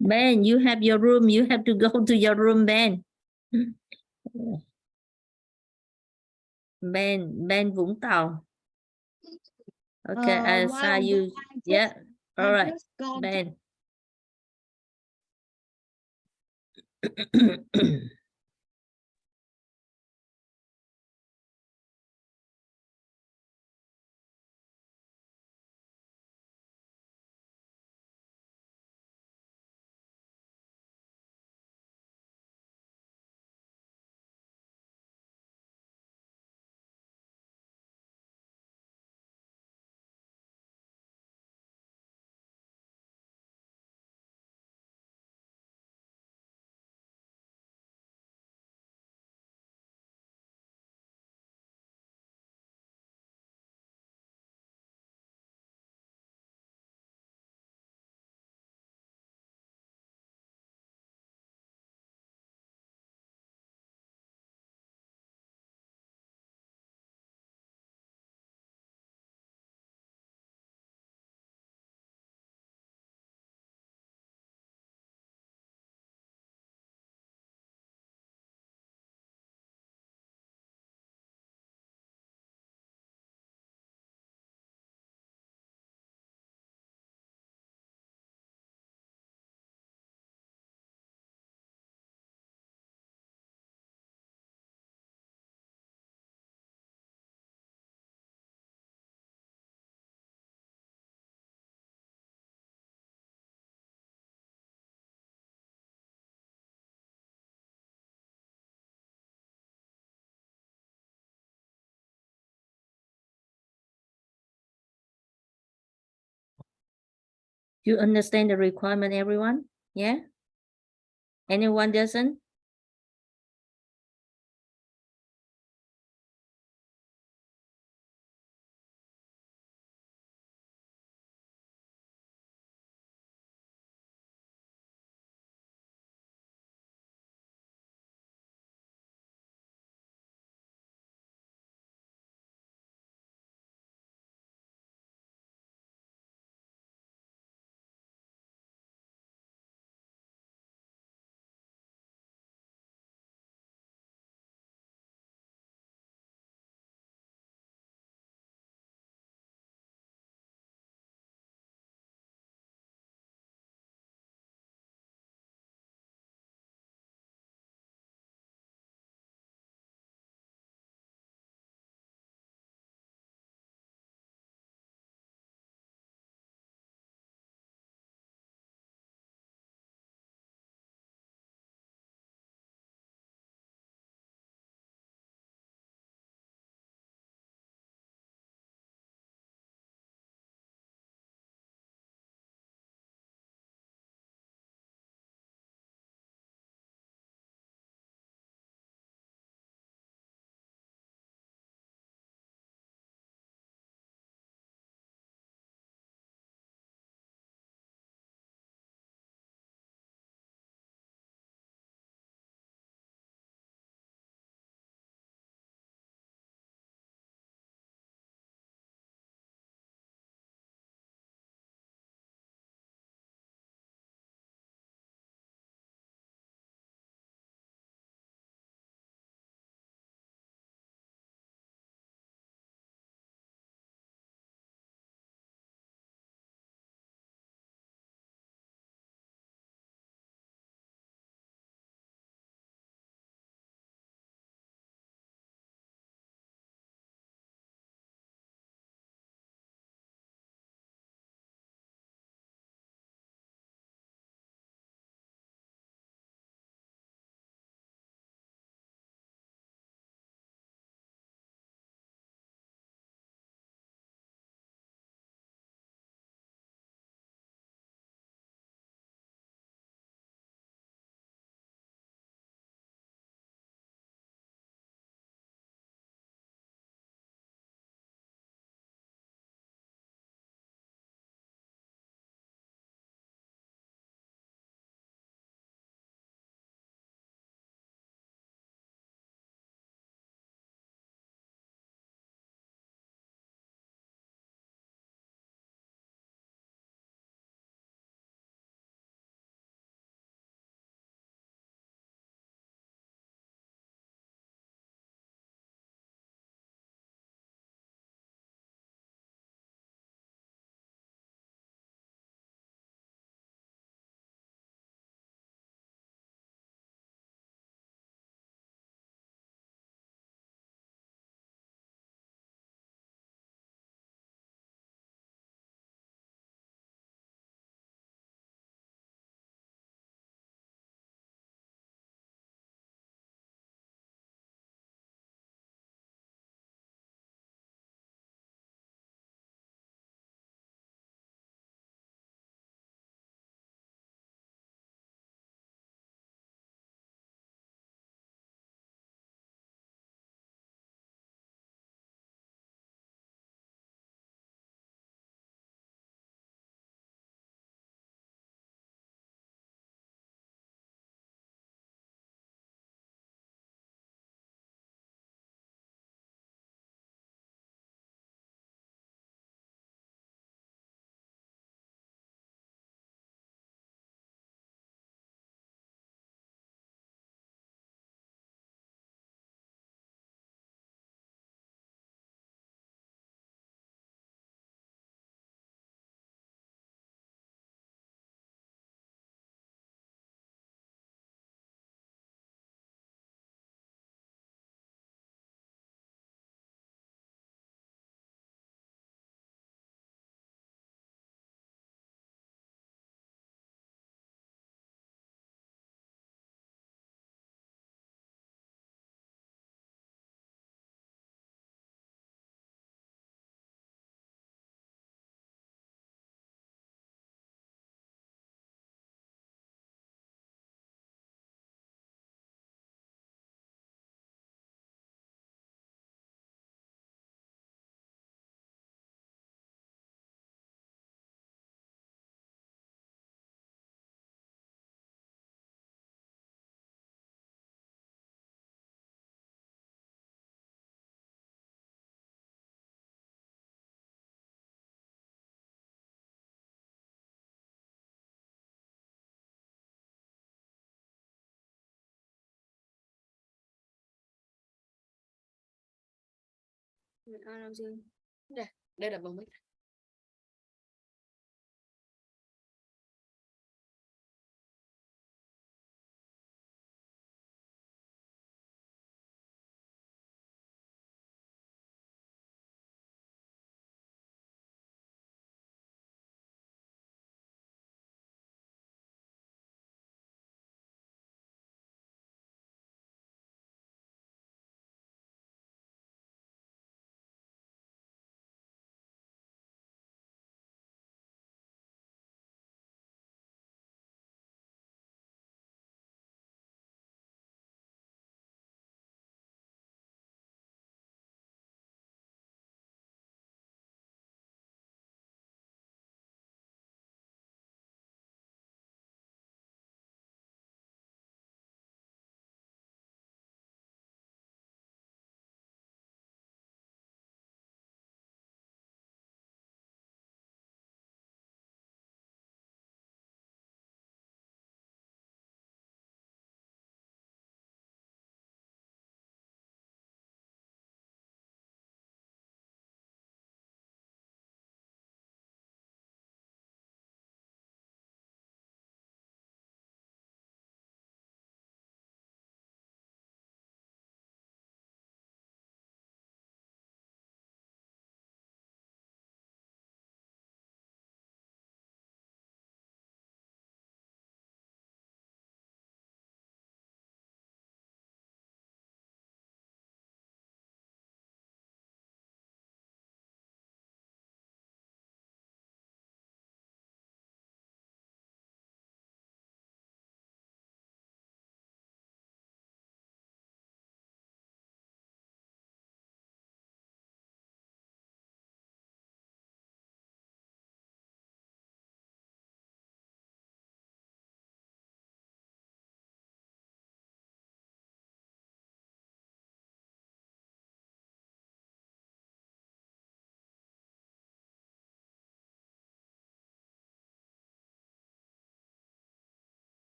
Ben, you have your room. You have to go to your room, Ben. Ben Vũng Tàu. Okay, I saw you. Yeah. All right, Ben. You understand the requirement, everyone? Yeah? Anyone doesn't? Đây là bằng mic.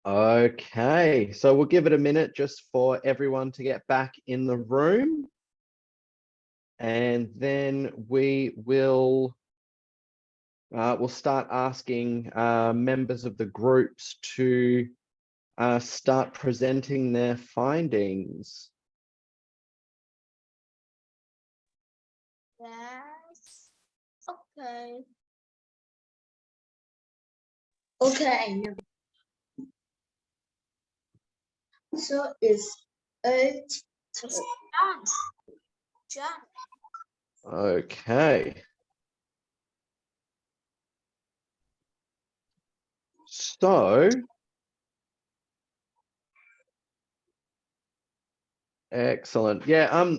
Okay, so we'll give it a minute just for everyone to get back in the room. And then we will we'll start asking members of the groups to start presenting their findings. Yes. Okay. Okay. So it's 8. John. Okay. So, excellent. Yeah,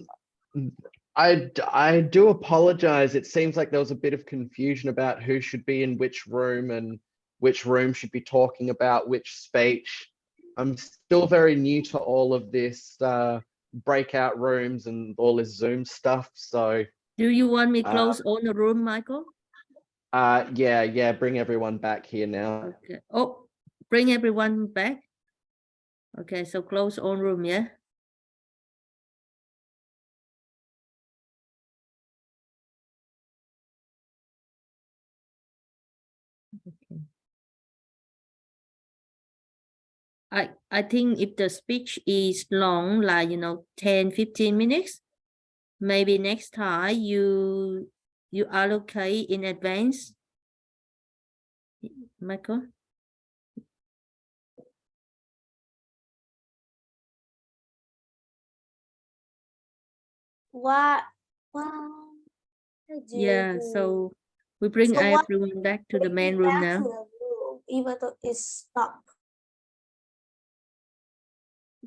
I do apologize. It seems like there was a bit of confusion about who should be in which room and which room should be talking about which speech. I'm still very new to all of this breakout rooms and all this Zoom stuff. So Do you want me close all the room, Michael? yeah, bring everyone back here now. Okay. Oh, bring everyone back. Okay, so close all room, yeah? Okay. I think if the speech is long, like 10-15 minutes, maybe next time you allocate in advance, Michael. What? Yeah, so we bring So what everyone back to the main Bring room back to now. the room, even though it's stopped.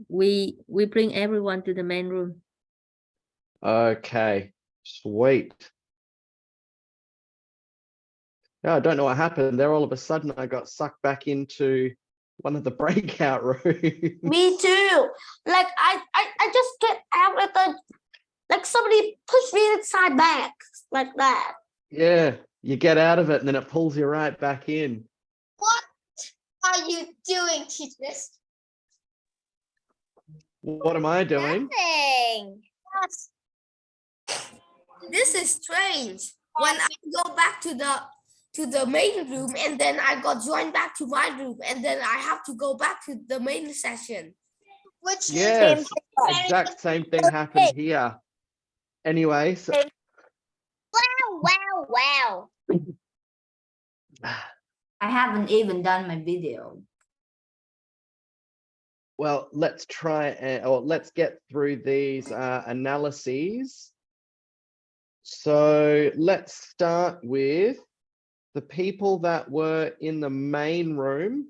We bring everyone to the main room. Okay, sweet. Yeah, I don't know what happened there. All of a sudden, I got sucked back into one of the breakout rooms. Me too. Like I just get out of the, like somebody pushed me inside back like that. Yeah, you get out of it and then it pulls you right back in. What are you doing, teachers? What am I doing? Nothing. Yes. This is strange. When I go back to the main room and then I got joined back to my room and then I have to go back to the main session. Which Yes, exact same thing happened here. Anyway, so wow. I haven't even done my video. well, let's try or let's get through these analyses. So let's start with the people that were in the main room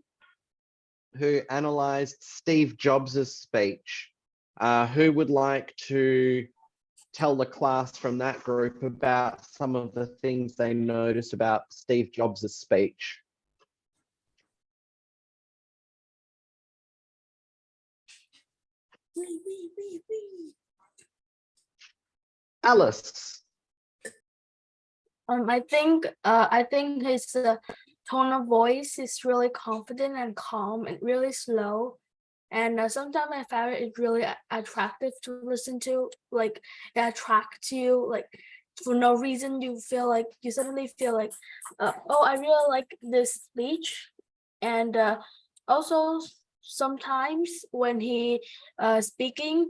who analyzed Steve Jobs's speech. Who would like to tell the class from that group about some of the things they noticed about Steve Jobs's speech? Alice. I think his tone of voice is really confident and calm and really slow. And sometimes I found it really attractive to listen to. Like it attracts you, like for no reason. You suddenly feel like, oh, I really like this speech. And also sometimes when he speaking,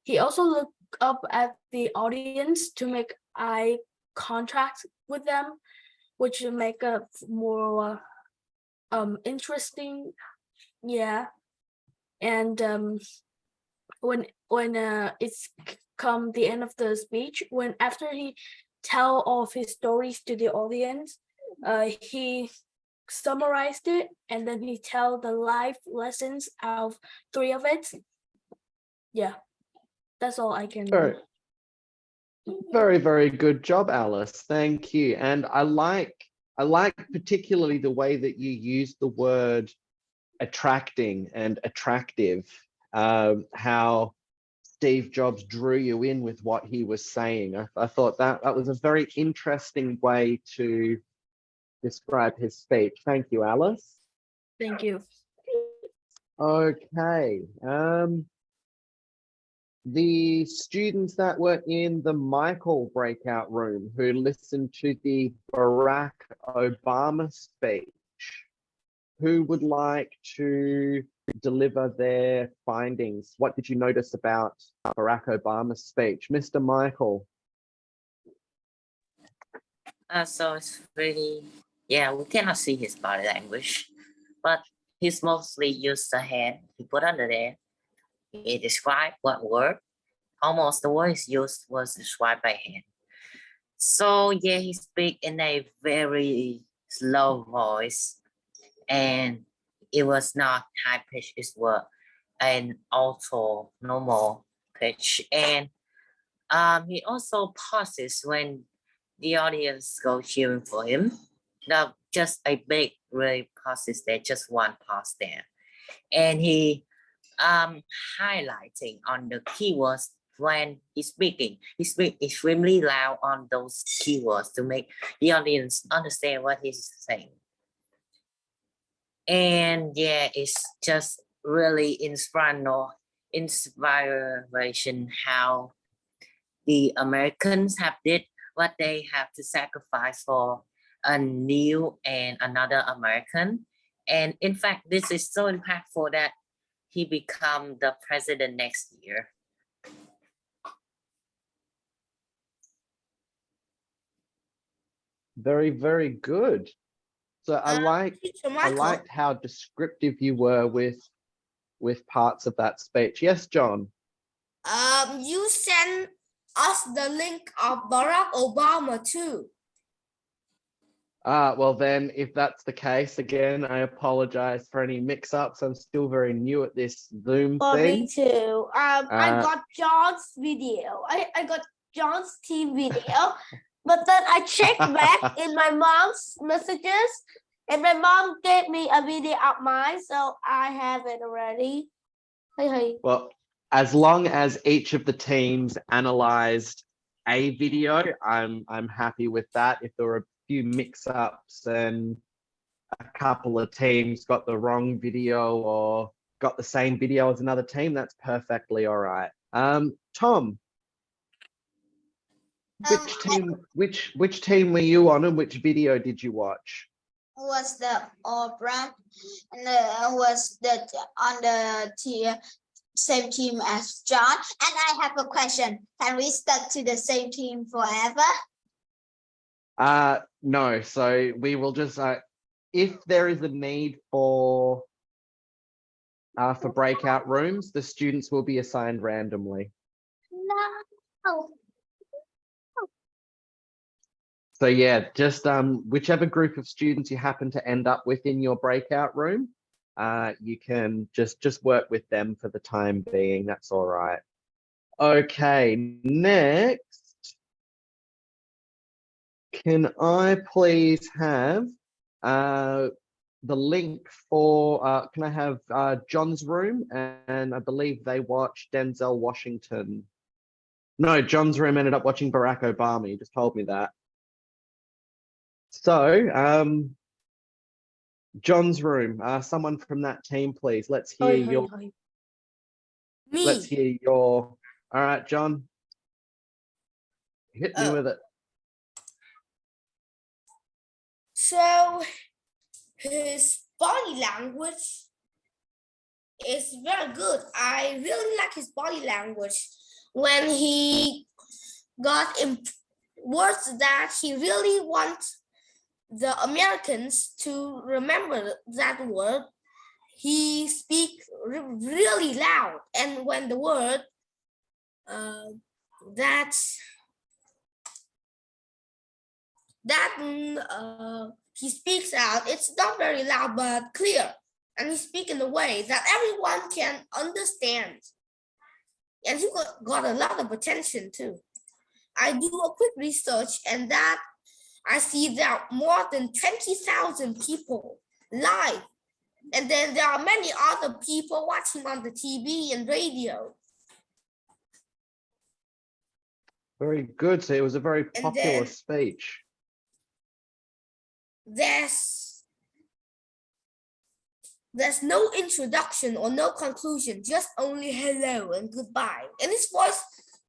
he also look up at the audience to make eye contact with them, which will make a more interesting. Yeah. And when it's come the end of the speech, when after he tell all of his stories to the audience, he summarized it and then he tell the life lessons out of 3 of it. Yeah, that's all I can do. Very, very good job, Alice. Thank you. And I like particularly the way that you use the word attracting and attractive, how Steve Jobs drew you in with what he was saying. I thought that was a very interesting way to describe his speech. Thank you, Alice. Thank you. Okay. The students that were in the Michael breakout room who listened to the Barack Obama speech, who would like to deliver their findings? What did you notice about Barack Obama's speech? Mr. Michael. So it's really, yeah, we cannot see his body language, but he's mostly used the hand he put under there. He described what word, almost the word used was described by hand. So yeah, he speak in a very slow voice, and it was not high pitch, it was an alto normal pitch. And he also pauses when the audience go cheering for him. Now just a big really pauses there, just one pause there. And he highlighting on the keywords when he's speaking. He speaks extremely loud on those keywords to make the audience understand what he's saying. And yeah, it's just really inspiration how the Americans have did what they have to sacrifice for a new and another American. And in fact, this is so impactful that he become the president next year. Very, very good. So I Teacher Michael, liked how descriptive you were with parts of that speech. Yes, John. you send us the link of Barack Obama too. Well then, if that's the case, again, I apologize for any mix-ups. I'm still very new at this Zoom For thing. me too. I Uh, got John's video. I got John's team video, but then I checked back in my mom's messages, and my mom gave me a video of mine, so I have it already. Hey. Well, as long as each of the teams analyzed a video, I'm happy with that. If there were a few mix-ups and a couple of teams got the wrong video or got the same video as another team, that's perfectly all right. Tom, which team were you on and which video did you watch? Was the Opera and was the on the same team as John. And I have a question. Can we stuck to the same team forever? No, so we will just if there is a need for breakout rooms, the students will be assigned randomly. No. So yeah, just whichever group of students you happen to end up with in your breakout room, you can just work with them for the time being. That's all right. Okay, next, can I please have the link for, can I have John's room? And I believe they watched Denzel Washington. No, John's room ended up watching Barack Obama. You just told me that. So, John's room, someone from that team, please. Let's hear your. Me. Let's hear your. All right, John. Hit me with it. So his body language is very good. I really like his body language when he got words that he really wants the Americans to remember that word. He speaks really loud, and when the word he speaks out, it's not very loud but clear, and he speaks in a way that everyone can understand, and he got a lot of attention too. I do a quick research, and that I see there are more than 20,000 people live, and then there are many other people watching on the TV and radio. Very good. So it was a very popular speech. There's There's no introduction or no conclusion, just only hello and goodbye. And his voice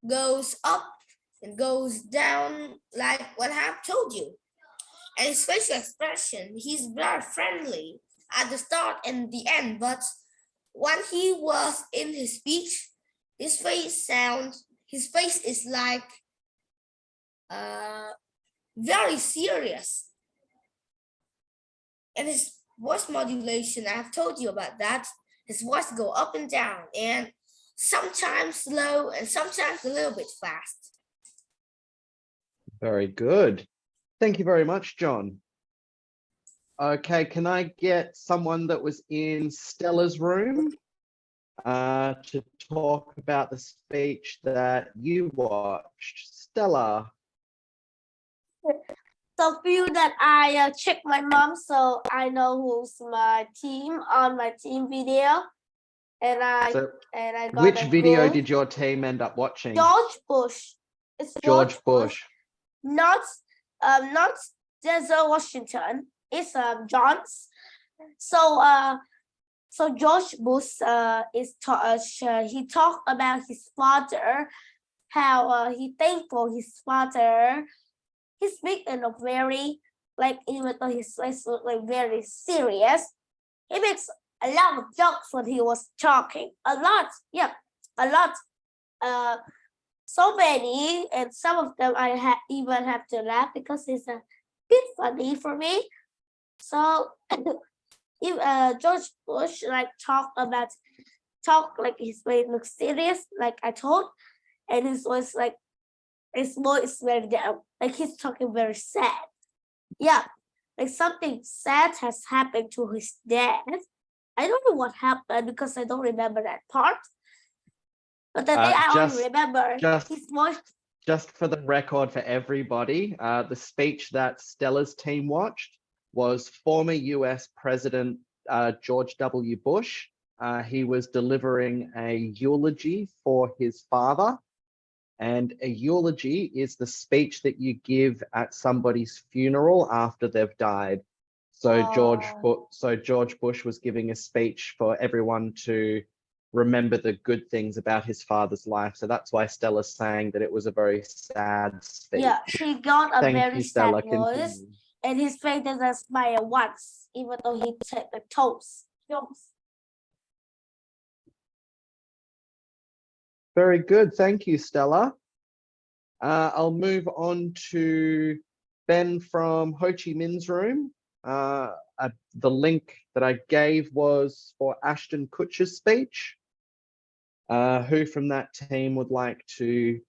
goes up and goes down like what I have told you. And his facial expression, he's very friendly at the start and the end, but when he was in his speech, his face is like very serious. And his voice modulation, I've told you about that. His voice go up and down, and sometimes slow and sometimes a little bit fast. Very good. Thank you very much, John. Okay, can I get someone that was in Stella's room to talk about the speech that you watched? Stella. So few that I check my mom, so I know who's my team on my team video, and I So got which a video good did your team end up watching? George Bush. It's George Bush. not Denzel Washington. It's John's. So George Bush he talked about his father, how he thankful his father. He speak in a very, like, even though his face look like very serious, he makes a lot of jokes when he was talking. A lot. So many, and some of them I even have to laugh because it's a bit funny for me. So if George Bush like talk like his face looks serious, like I told, and his voice is very down, like he's talking very sad. Yeah, like something sad has happened to his dad. I don't know what happened because I don't remember that part. But the thing I only remember his voice. Just for the record for everybody, the speech that Stella's team watched was former US President George W. Bush. He was delivering a eulogy for his father. And a eulogy is the speech that you give at somebody's funeral after they've died. So George Bush was giving a speech for everyone to remember the good things about his father's life. So that's why Stella's saying that it was a very sad speech. Yeah, he got a Thank very you, sad Stella. voice, Continue. and his face doesn't smile once, even though he took the toast. Very good. Thank you, Stella. I'll move on to Ben from Ho Chi Minh's room. The link that I gave was for Ashton Kutcher's speech. Who from that team would like to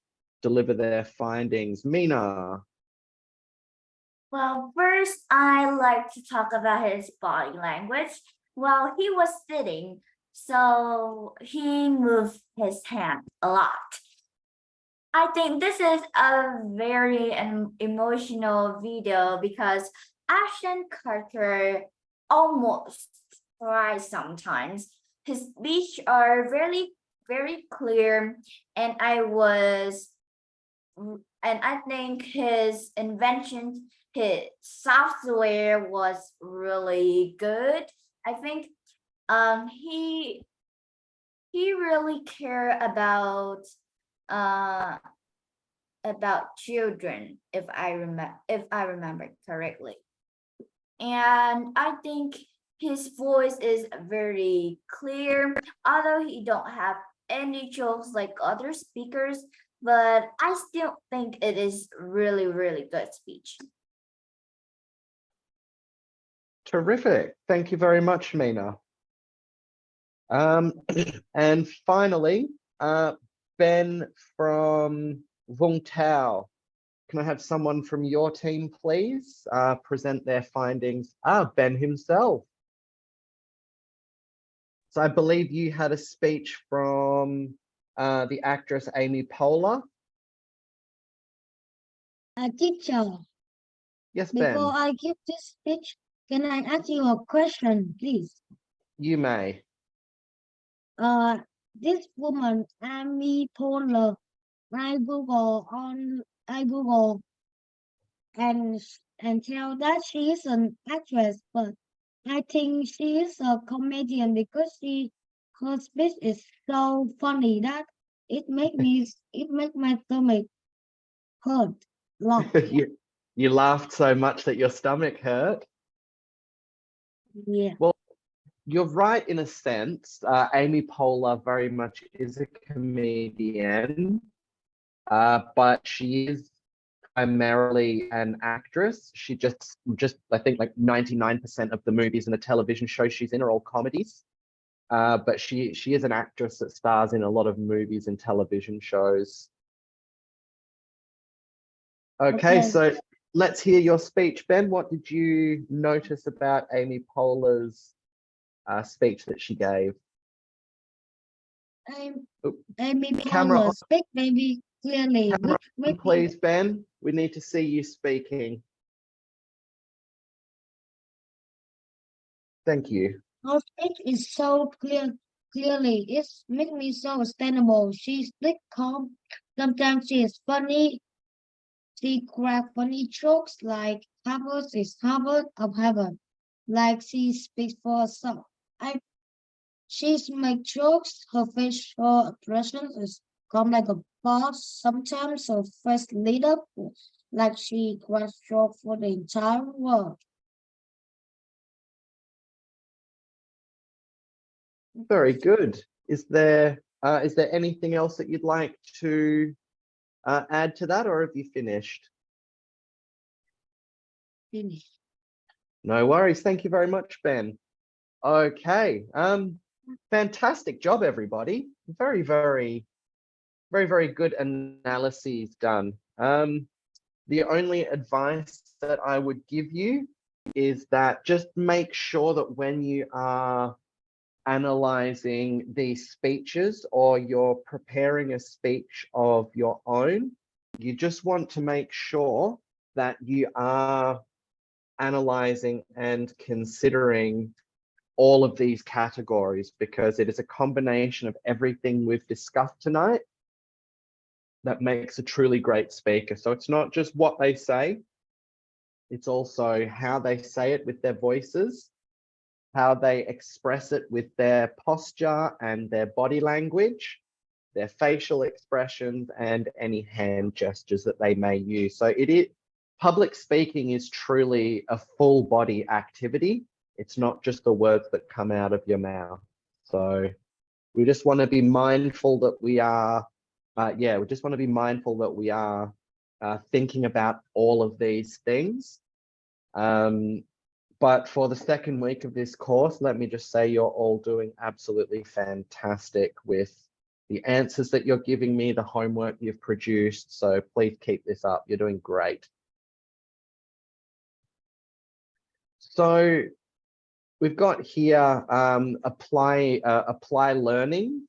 deliver their findings? Mina. Well, first, I like to talk about his body language. While he was sitting, so he moved his hand a lot. I think this is a very emotional video because Ashton Kutcher almost cries sometimes. His speech are very, very clear, and I think his invention, his software was really good. I think he really care about children, if I remember correctly. And I think his voice is very clear, although he don't have any jokes like other speakers, but I still think it is really, really good speech. Terrific. Thank you very much, Mina. And finally, Ben from Vung Tau. Can I have someone from your team, please, present their findings? Ben himself. So I believe you had a speech from the actress Amy Poehler. Teacher, Yes, Ben. before I give this speech, can I ask you a question, please? You may. This woman, Amy Poehler, I Google and tell that she is an actress, but I think she is a comedian because her speech is so funny that it make my stomach hurt a lot. You laughed so much that your stomach hurt. Yeah. Well, you're right in a sense. Amy Poehler very much is a comedian, but she is primarily an actress. She just I think like 99% of the movies and the television shows she's in are all comedies. But she is an actress that stars in a lot of movies and television shows. Okay, so let's hear your speech, Ben. What did you notice about Amy Poehler's speech that she gave? Amy Camera Poehler on. speak very clearly. Camera on, Make please, Ben. We need to see you speaking. Thank you. her speech is so clearly. It makes me so understandable. She speak calm. Sometimes she is funny. She crack funny jokes like Harvard is Harvard of heaven. Like she speaks for herself. She's make jokes. Her facial expressions is calm like a boss. Sometimes her face lit up like she cracks joke for the entire world. Very good. Is there anything else that you'd like to add to that, or have you finished? Finish. No worries. Thank you very much, Ben. Okay. Fantastic job, everybody. Very, very, very, very good analyses done. The only advice that I would give you is that just make sure that when you are analyzing these speeches or you're preparing a speech of your own, you just want to make sure that you are analyzing and considering all of these categories, because it is a combination of everything we've discussed tonight that makes a truly great speaker. So it's not just what they say, it's also how they say it with their voices, how they express it with their posture and their body language, their facial expressions, and any hand gestures that they may use. So public speaking is truly a full body activity. It's not just the words that come out of your mouth. So we just want to be mindful that we are, thinking about all of these things. But for the second week of this course, let me just say you're all doing absolutely fantastic with the answers that you're giving me, the homework you've produced. So please keep this up. You're doing great. So we've got here apply learning,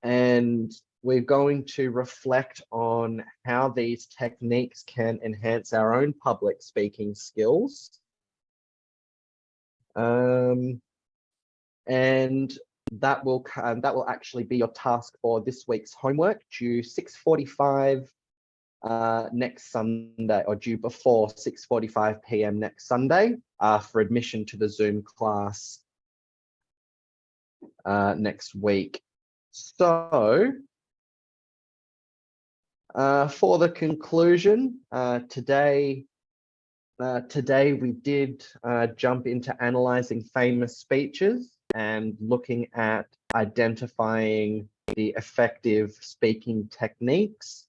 and we're going to reflect on how these techniques can enhance our own public speaking skills. And that will actually be your task for this week's homework, due 6:45 next Sunday, or due before 6:45 p.m. next Sunday, for admission to the Zoom class next week. So for the conclusion, today we did jump into analyzing famous speeches and looking at identifying the effective speaking techniques.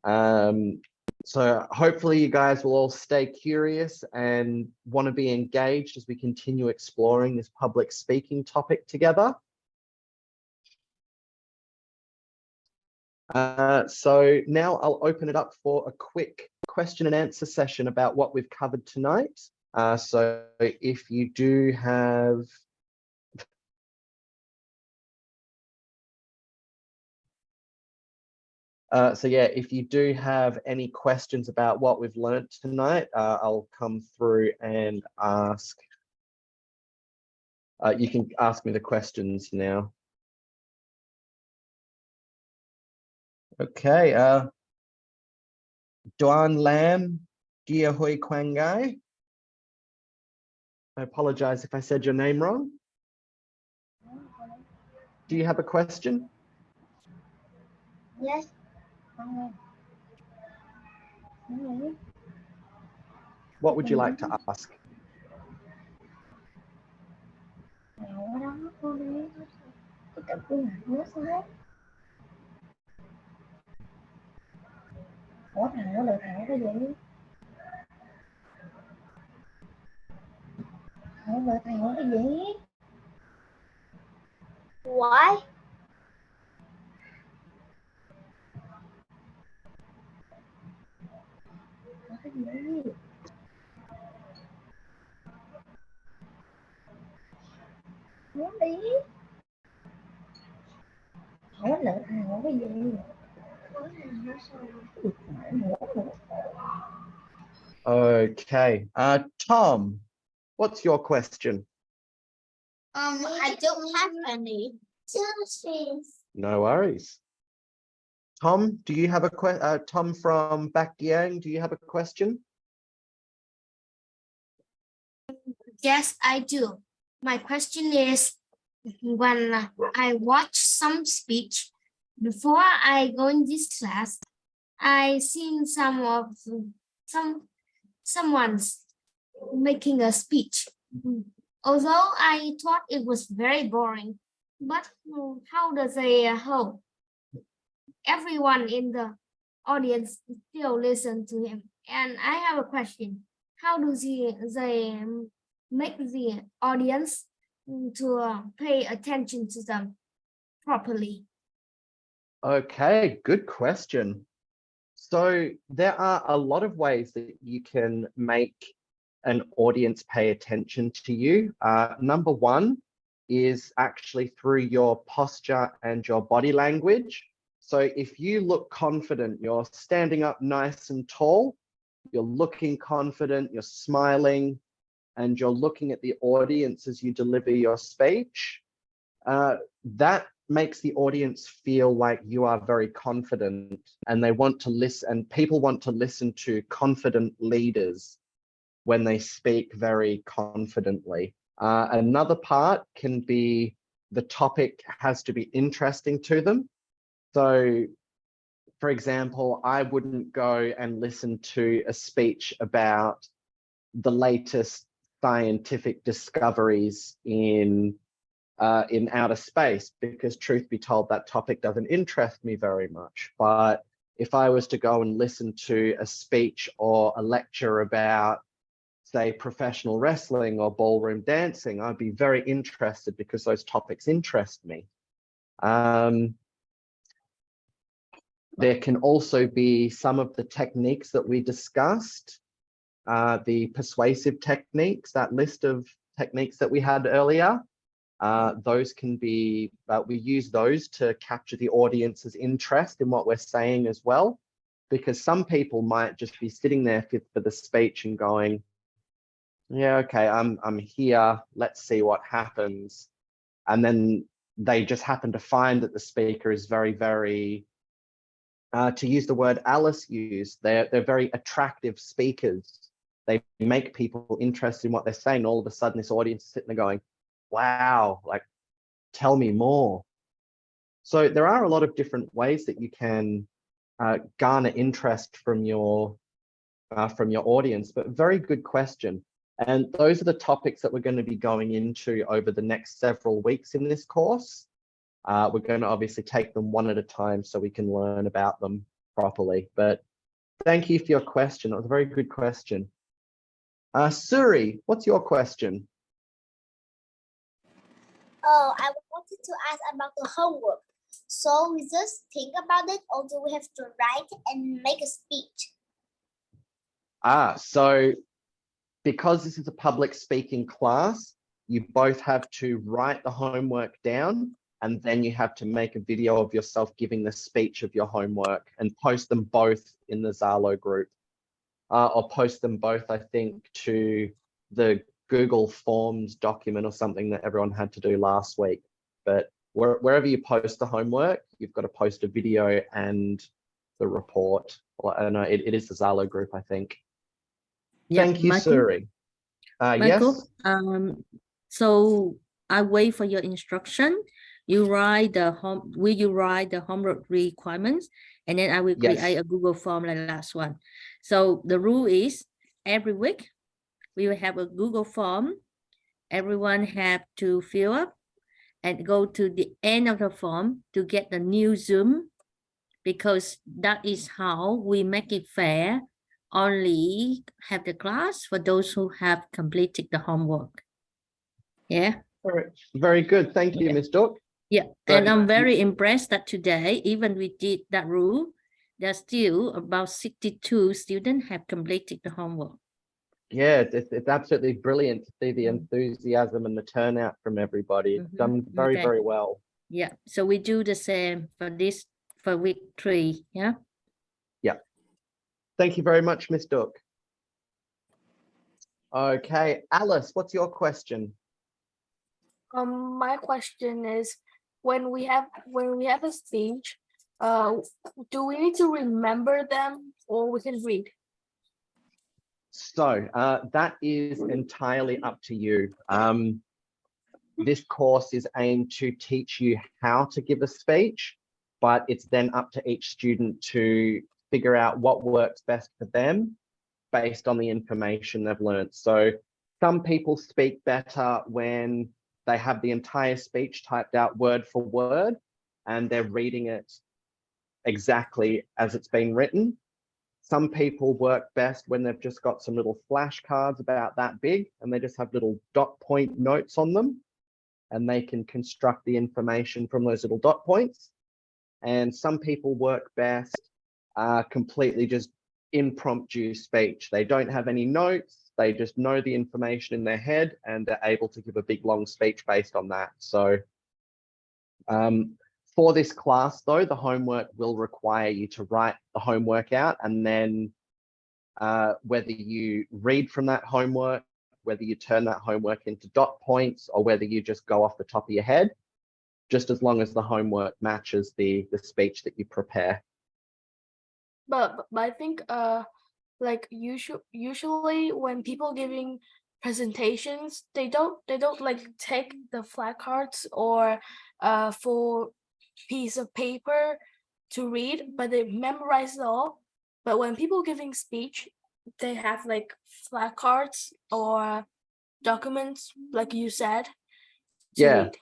So hopefully you guys will all stay curious and want to be engaged as we continue exploring this public speaking topic together. So now I'll open it up for a quick question and answer session about what we've covered tonight. So if you do have if you do have any questions about what we've learned tonight, I'll come through and ask. You can ask me the questions now. Okay. Duan Lam, Gia Hui Quang Gai. I apologize if I said your name wrong. Do you have a question? Yes. What would you like to ask? Ủa thằng nó lừa thằng cái gì? Thằng lừa thằng cái gì? Why? Cái gì? Muốn đi. Hỏi lừa thằng cái gì? Okay. Tom, what's your question? I don't have any. No worries. Tom, do you have a question? Tom from Bac Giang, do you have a question? Yes, I do. My question is, when I watch some speech, before I go in this class, I seen someone's making a speech. Although I thought it was very boring, but how does they hope everyone in the audience still listen to him? And I have a question. How do they make the audience to pay attention to them properly? Okay, good question. So there are a lot of ways that you can make an audience pay attention to you. Number one is actually through your posture and your body language. So if you look confident, you're standing up nice and tall, you're looking confident, you're smiling, and you're looking at the audience as you deliver your speech, that makes the audience feel like you are very confident, and they want to listen, and people want to listen to confident leaders when they speak very confidently. Another part can be the topic has to be interesting to them. So, for example, I wouldn't go and listen to a speech about the latest scientific discoveries in outer space, because truth be told, that topic doesn't interest me very much. But if I was to go and listen to a speech or a lecture about, say, professional wrestling or ballroom dancing, I'd be very interested because those topics interest me. There can also be some of the techniques that we discussed, the persuasive techniques, that list of techniques that we had earlier. Those can be, we use those to capture the audience's interest in what we're saying as well, because some people might just be sitting there for the speech and going, yeah, okay, I'm here, let's see what happens. And then they just happen to find that the speaker is very, very, to use the word Alice used, they're very attractive speakers. They make people interested in what they're saying. All of a sudden, this audience is sitting there going, wow, like, tell me more. So there are a lot of different ways that you can garner interest from your audience, but very good question. And those are the topics that we're going to be going into over the next several weeks in this course. We're going to obviously take them one at a time so we can learn about them properly. But thank you for your question. It was a very good question. Suri, what's your question? Oh, I wanted to ask about the homework. So we just think about it, or do we have to write and make a speech? So because this is a public speaking class, you both have to write the homework down, and then you have to make a video of yourself giving the speech of your homework and post them both in the Zalo group, or post them both, I think, to the Google Forms document or something that everyone had to do last week. But wherever you post the homework, you've got to post a video and the report. Well, I don't know, it is the Zalo group, I think. Yeah, Thank you, Martin. Suri. Michael, Yes. so I wait for your instruction. You write the will you write the homework requirements, and then I will create Yes. a Google form like last one. So the rule is every week we will have a Google form. Everyone have to fill up and go to the end of the form to get the new Zoom, because that is how we make it fair. Only have the class for those who have completed the homework. Yeah. Very good. Thank you, Yeah. Miss Duck. Yeah, and I'm very impressed that today, even we did that rule, there's still about 62 students have completed the homework. Yeah, it's absolutely brilliant to see the enthusiasm and the turnout from everybody. It's done very, Okay. very well. Yeah, so we do the same for week 3. Yeah. Yeah. Thank you very much, Miss Duck. Okay, Alice, what's your question? My question is, when we have a speech, do we need to remember them or we can read? So that is entirely up to you. This course is aimed to teach you how to give a speech, but it's then up to each student to figure out what works best for them based on the information they've learned. So some people speak better when they have the entire speech typed out word for word and they're reading it exactly as it's been written. Some people work best when they've just got some little flashcards about that big and they just have little dot point notes on them and they can construct the information from those little dot points. And some people work best completely just impromptu speech. They don't have any notes. They just know the information in their head and they're able to give a big long speech based on that. So for this class though, the homework will require you to write the homework out, and then whether you read from that homework, whether you turn that homework into dot points, or whether you just go off the top of your head, just as long as the homework matches the speech that you prepare. But I think like usually when people giving presentations, they don't like take the flashcards or full piece of paper to read, but they memorize it all. But when people giving speech, they have like flashcards or documents, like you said, to Yeah. read.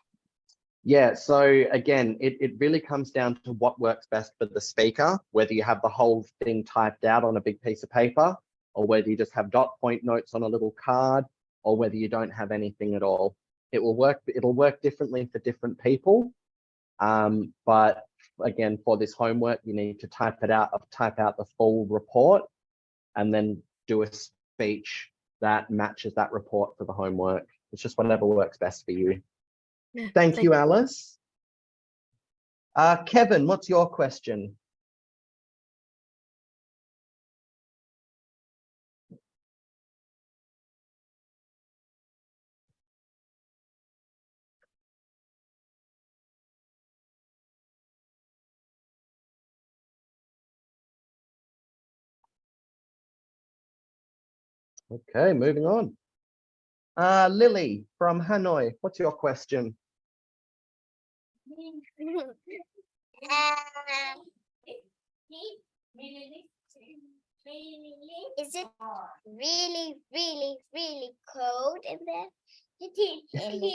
Yeah, so again, it really comes down to what works best for the speaker, whether you have the whole thing typed out on a big piece of paper, or whether you just have dot point notes on a little card, or whether you don't have anything at all. It'll work differently for different people. But again, for this homework, you need to type out the full report and then do a speech that matches that report for the homework. It's just whatever works best for you. Yeah, Thank you, Alice. Kevin, what's your question? Okay, moving on. Lily from Hanoi, what's your question? Is it really, really, really cold in there?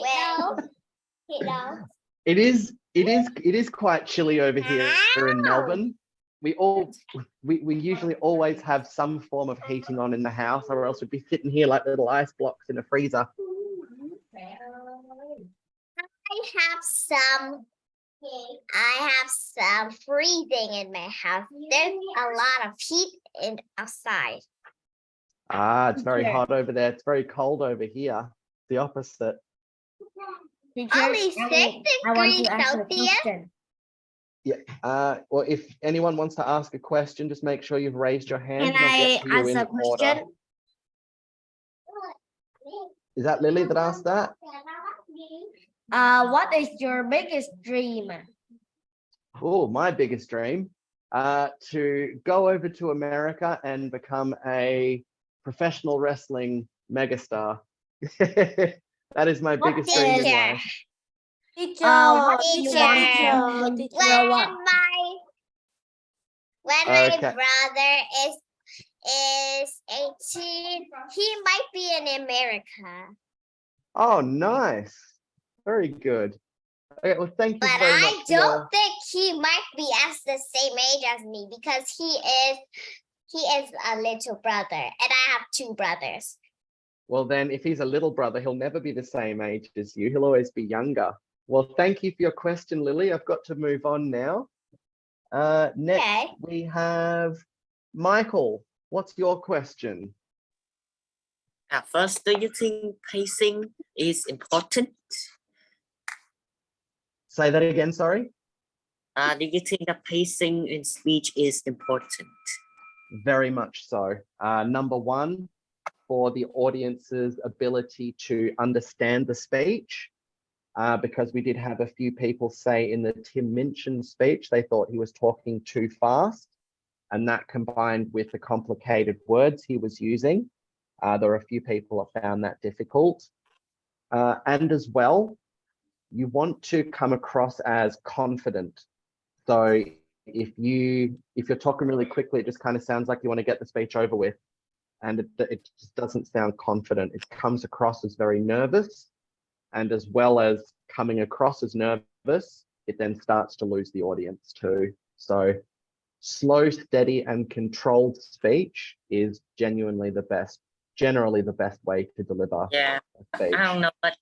Well, It is quite chilly over here in Melbourne. We usually always have some form of heating on in the house, or else we'd be sitting here like little ice blocks in a freezer. I have some freezing in my house. There's a lot of heat outside. It's very hot over there. It's very cold over here. The opposite. Only 6 degrees Celsius. Yeah. Well, if anyone wants to ask a question, just make sure you've raised your hand. Can and I'll I get to you ask in a question? order. Is that Lily that asked that? What is your biggest dream? Oh, my biggest dream, to go over to America and become a professional wrestling megastar. That is my What biggest dream in teacher? life. Teacher, What you teacher? want teacher what? When my Okay. brother is 18, he might be in America. Oh, nice. Very good. Okay, well, thank you But very I much. for your- don't think he might be as the same age as me because he is a little brother and I have two brothers. Well, then, if he's a little brother, he'll never be the same age as you. He'll always be younger. Well, thank you for your question, Lily. I've got to move on now. Next, Okay. we have Michael. What's your question? First, do you think pacing is important? Say that again, sorry. Do you think that pacing in speech is important? Very much so. Number one, for the audience's ability to understand the speech, because we did have a few people say in the Tim Minchin speech, they thought he was talking too fast, and that combined with the complicated words he was using, there are a few people that found that difficult. And as well, you want to come across as confident. So if you're talking really quickly, it just kind of sounds like you want to get the speech over with, and it just doesn't sound confident. It comes across as very nervous, and as well as coming across as nervous, it then starts to lose the audience too. So slow, steady, and controlled speech is generally the best way to deliver Yeah, a speech. I don't know, but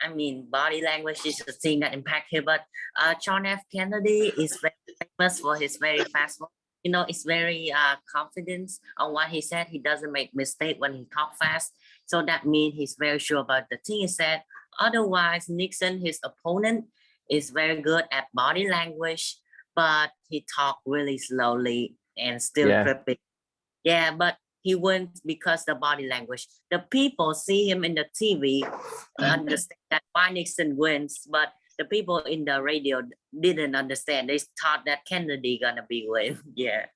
I mean, body language is the thing that impact him. But John F. Kennedy is very famous for his very fast voice. You know, it's very confident on what he said. He doesn't make mistake when he talk fast. So that means he's very sure about the thing he said. Otherwise, Nixon, his opponent, is very good at body language, but he talk really slowly and still Yeah. tripping. Yeah, but he wins because the body language. The people see him in the TV, understand that why Nixon wins, but the people in the radio didn't understand. They thought that Kennedy gonna be win. Yeah.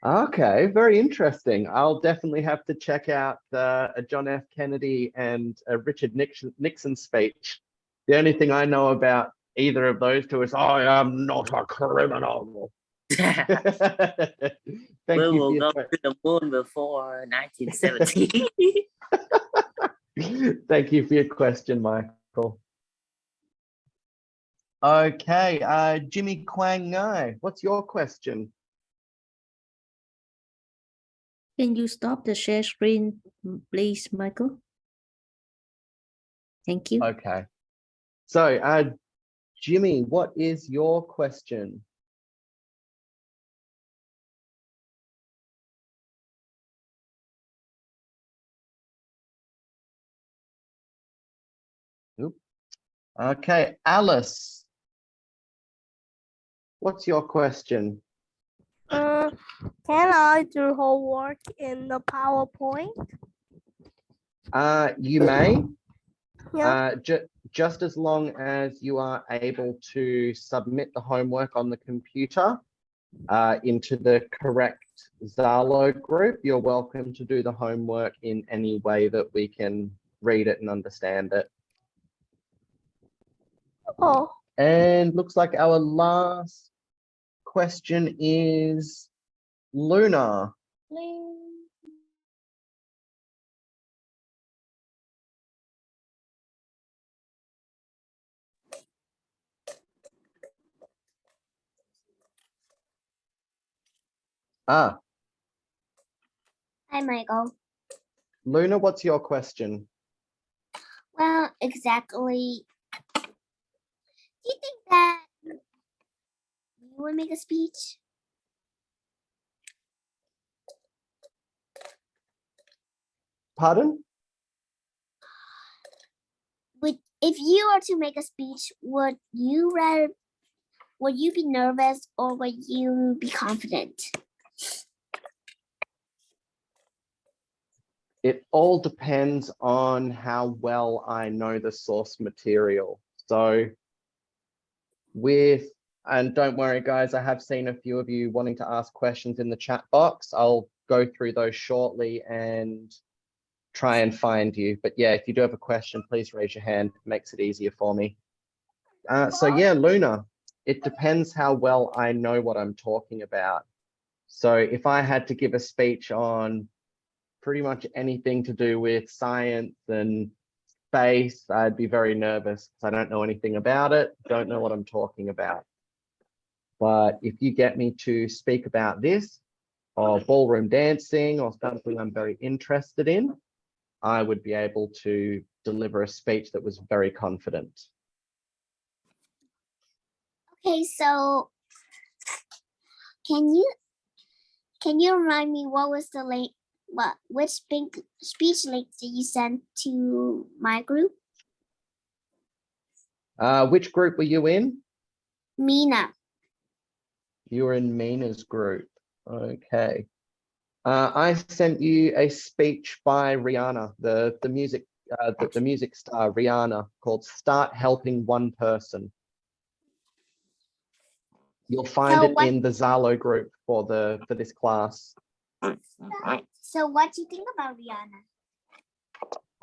Okay, very interesting. I'll definitely have to check out a John F. Kennedy and a Richard Nixon speech. The only thing I know about either of those two is, I am not a criminal. Thank We you will for go your to the moon before 1970. Thank you for your question, Michael. Okay, Jimmy Kwang Ngai, what's your question? Can you stop the share screen, please, Michael? Thank you. Okay. So, Jimmy, what is your question? Oop. Okay, Alice, what's your question? Can I do homework in the PowerPoint? You may. Yeah. Just as long as you are able to submit the homework on the computer into the correct Zalo group, you're welcome to do the homework in any way that we can read it and understand it. Oh. And looks like our last question is Luna. Ah, Hi, Michael. Luna, what's your question? Well, exactly. Do you think that you would make a speech? Pardon? If you were to make a speech, would you be nervous or would you be confident? It all depends on how well I know the source material. So and don't worry guys, I have seen a few of you wanting to ask questions in the chat box. I'll go through those shortly and try and find you. But yeah, if you do have a question, please raise your hand. It makes it easier for me. So yeah, Luna, it depends how well I know what I'm talking about. So if I had to give a speech on pretty much anything to do with science and space, I'd be very nervous because I don't know anything about it, don't know what I'm talking about. But if you get me to speak about this or ballroom dancing or something I'm very interested in, I would be able to deliver a speech that was very confident. Okay, so can you remind me what was the link? Which speech link did you send to my group? Which group were you in? Mina. You were in Mina's group. Okay. I sent you a speech by Rihanna, the music star Rihanna, called "Start Helping One Person." You'll find So it what- in the Zalo group for this class. So what do you think about Rihanna?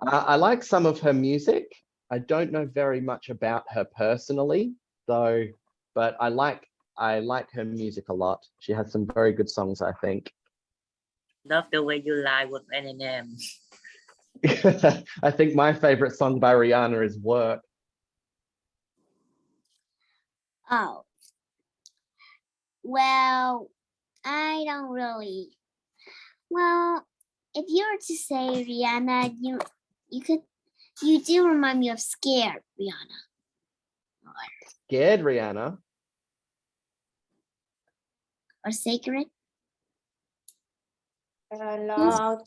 I like some of her music. I don't know very much about her personally, though, but I like her music a lot. She has some very good songs, I think. Love the way you lie with Eminem. I think my favorite song by Rihanna is "Work." Oh. Well, I don't really. Well, if you were to say Rihanna, you do remind me of Scared Rihanna. Scared Rihanna. Or Sacred. No,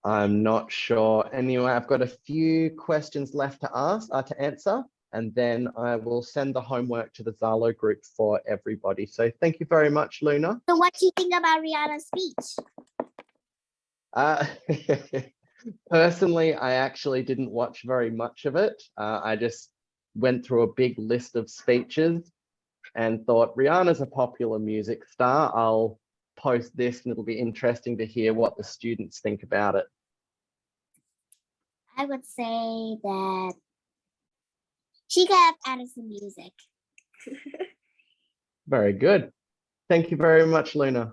I'm not sure. Anyway, I've got a few questions left to answer, and then I will send the homework to the Zalo group for everybody. So thank you very much, Luna. So what do you think about Rihanna's speech? Personally, I actually didn't watch very much of it. I just went through a big list of speeches and thought, Rihanna's a popular music star. I'll post this and it'll be interesting to hear what the students think about it. I would say that she could have added some music. Very good. Thank you very much, Luna.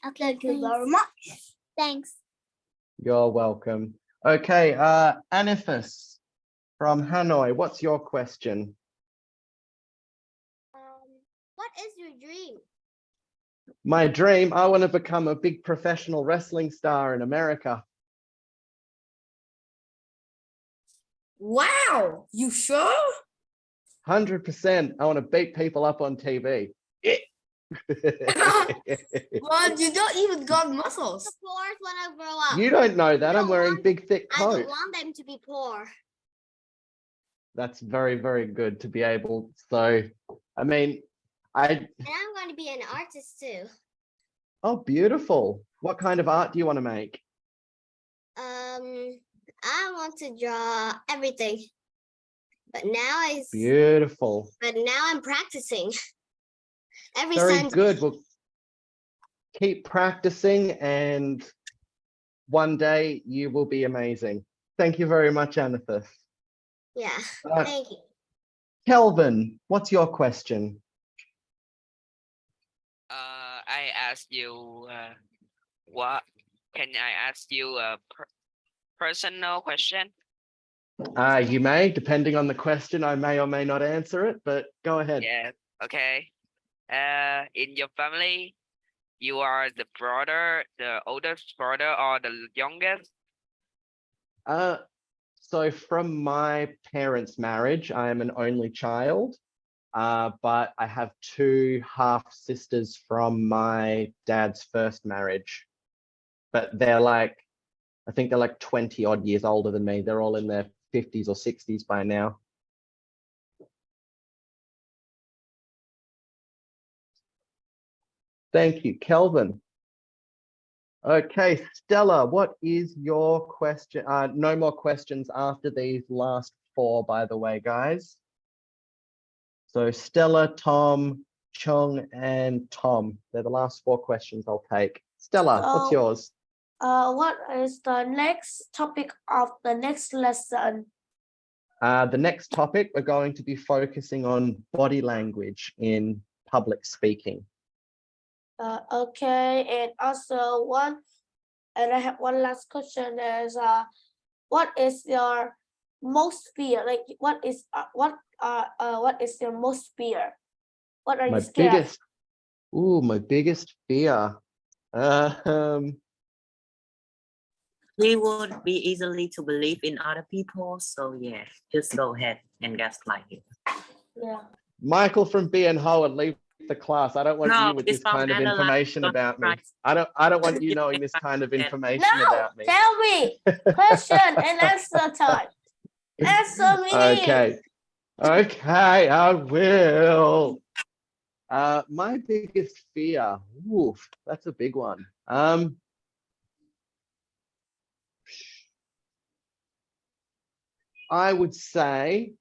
Okay, Thank you very much. Thanks. You're welcome. Okay, Anifis from Hanoi, what's your question? What is your dream? My dream, I want to become a big professional wrestling star in America. Wow, you sure? 100%. I want to beat people up on TV. Well, you don't even got muscles. Poor when I grow up. You don't know that. I'm don't wearing want- big, thick I don't coat. want them to be poor. That's very, very good to be able. So, I mean, And I'm going to be an artist too. oh, beautiful. What kind of art do you want to make? I want to draw everything. But now Beautiful. I'm practicing. Every Very Sunday. good. Well, keep practicing and one day you will be amazing. Thank you very much, Anithis. Yeah. Uh, Thank you. Kelvin, what's your question? I asked you what can I ask you a personal question? You may, depending on the question, I may or may not answer it, but go ahead. Yeah, okay. In your family, you are the brother, the oldest brother, or the youngest? So from my parents' marriage, I am an only child, but I have two half sisters from my dad's first marriage. But they're like, I think they're like 20 odd years older than me. They're all in their 50s or 60s by now. Thank you, Kelvin. Okay, Stella, what is your question? No more questions after these last four, by the way, guys. So Stella, Tom, Chung, and Tom. They're the last four questions I'll take. Stella, what's So- yours? What is the next topic of the next lesson? The next topic, we're going to be focusing on body language in public speaking. Okay, and also I have one last question is what is your most fear? Like what is your most fear? What are My you scared of? my biggest fear. We would be easily to believe in other people. So yeah, just go ahead and gaslight it. Yeah. Michael from BN Howard, leave the class. I don't want No, you with it's this from kind of Adelaide, information from about me. Christ. I don't want you knowing this kind of information No, about me. tell me. Question and answer time. Answer me. Okay. Okay, I will. My biggest fear. Oof, that's a big one. I would say,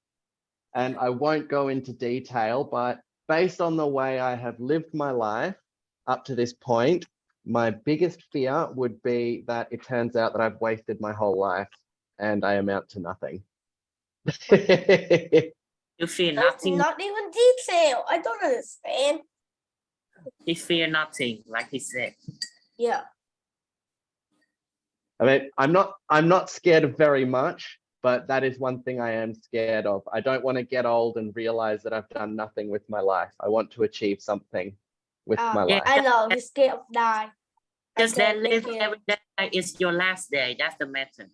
and I won't go into detail, but based on the way I have lived my life up to this point, my biggest fear would be that it turns out that I've wasted my whole life and I amount to nothing. You fear That's nothing. not even detail. I don't understand. He fear nothing, like he said. Yeah. I mean, I'm not scared of very much, but that is one thing I am scared of. I don't want to get old and realize that I've done nothing with my life. I want to achieve something with my Yeah, life. I know he's scared of dying. Just Okay, that live thank you. every day like it's your last day. That's the matter.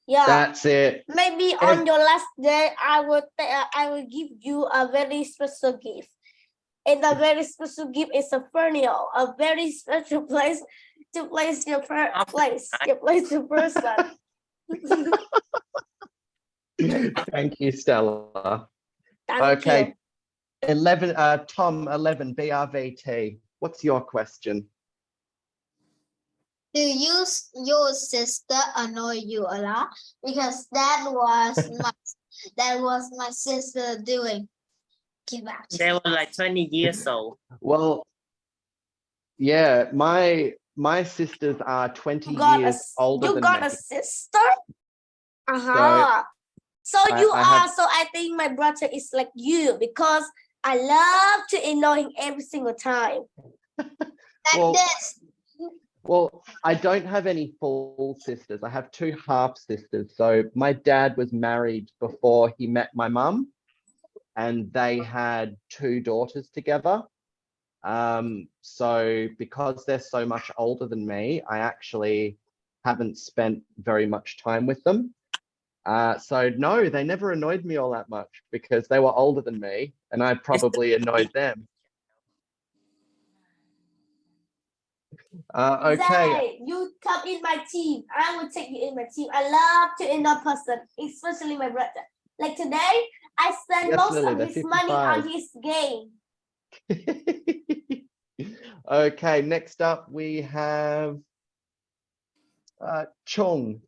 Yeah. That's it. Maybe on your last day, I will give you a very special gift. And the very special gift is a furniture, a very special place to place your your person. Thank you, Stella. Thank Okay. you. 11, Tom, 11, BRVT. What's your question? Do your sister annoy you a lot? Because that was my sister doing. Give out. They were like 20 years old. Well, yeah, my sisters are 20 years older You than got me. a sister? Uh-huh. So you I are, have- so I think my brother is like you because I love to annoy him every single time. Well, this. Well, I don't have any full sisters. I have two half sisters. So my dad was married before he met my mum, and they had two daughters together. So because they're so much older than me, I actually haven't spent very much time with them. So no, they never annoyed me all that much because they were older than me and I probably annoyed them. Okay. Zay, you come in my team. I will take you in my team. I love to annoy person, especially my brother. Like today, I spend Yes, most Lily, of they're his money on 55. his game. Okay, next up we have Chung.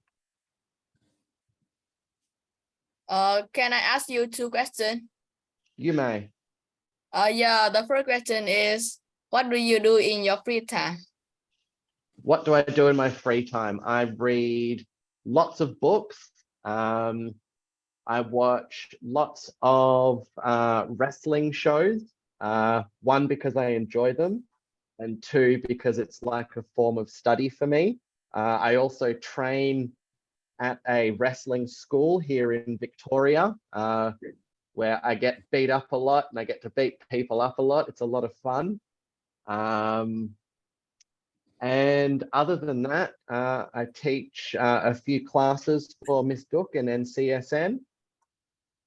Can I ask you two questions? You may. Yeah, the first question is, what do you do in your free time? What do I do in my free time? I read lots of books. I watch lots of wrestling shows. One, because I enjoy them, and two, because it's like a form of study for me. I also train at a wrestling school here in Victoria, where I get beat up a lot and I get to beat people up a lot. It's a lot of fun. And other than that, I teach a few classes for Miss Duck and NCSN.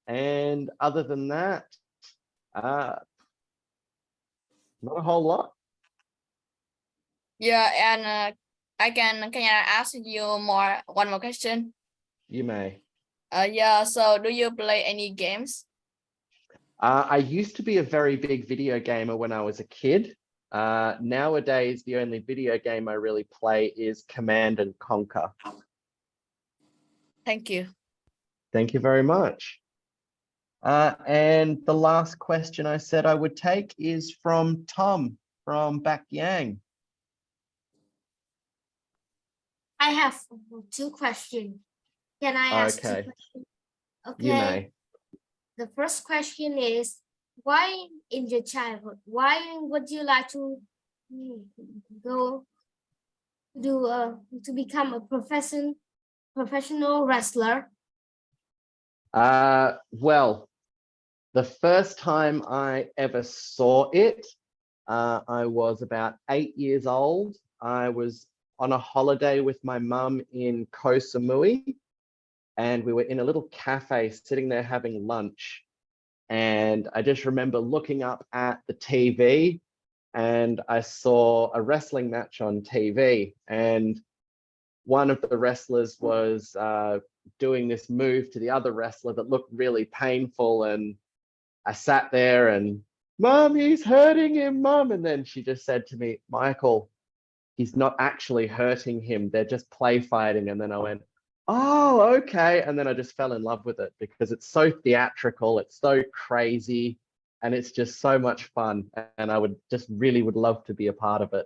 And other than that, not a whole lot. Yeah, and can I ask you one more question? You may. Yeah, so do you play any games? I used to be a very big video gamer when I was a kid. Nowadays, the only video game I really play is Command and Conquer. Thank you. Thank you very much. And the last question I said I would take is from Tom from Back Yang. I have 2 questions. Can I ask 2 Okay. questions? You Okay. may. The first question is, why in your childhood, why would you like to go do to become a professional wrestler? Well, the first time I ever saw it, I was about 8 years old. I was on a holiday with my mum in Koh Samui, and we were in a little cafe sitting there having lunch. And I just remember looking up at the TV, and I saw a wrestling match on TV, and one of the wrestlers was doing this move to the other wrestler that looked really painful, and I sat there and, Mom, he's hurting him, Mom. And then she just said to me, Michael, he's not actually hurting him. They're just play fighting. And then I went, oh, okay. And then I just fell in love with it because it's so theatrical. It's so crazy. And it's just so much fun. And I would just really would love to be a part of it.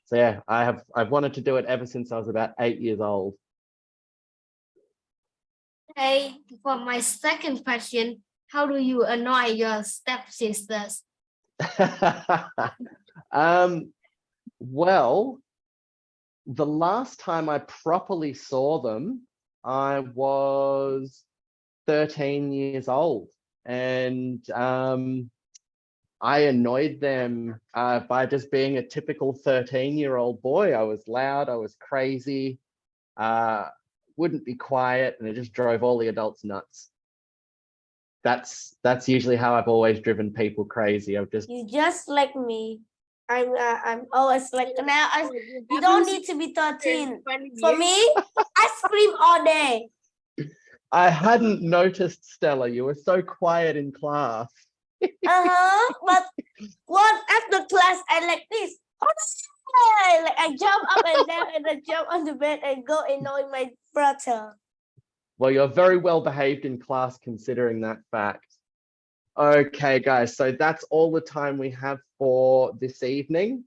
So yeah, I've wanted to do it ever since I was about 8 years old. Okay, for my second question, how do you annoy your stepsisters? Well, the last time I properly saw them, I was 13 years old, and I annoyed them by just being a typical 13-year-old boy. I was loud, I was crazy, wouldn't be quiet, and it just drove all the adults nuts. That's usually how I've always driven people crazy. You just like me. I'm always like now. You don't need to be 13. For me, I scream all day. I hadn't noticed, Stella. You were so quiet in class. But one after class, I like this. Like I jump up and down and I jump on the bed and go annoy my brother. Well, you're very well behaved in class considering that fact. Okay, guys, so that's all the time we have for this evening.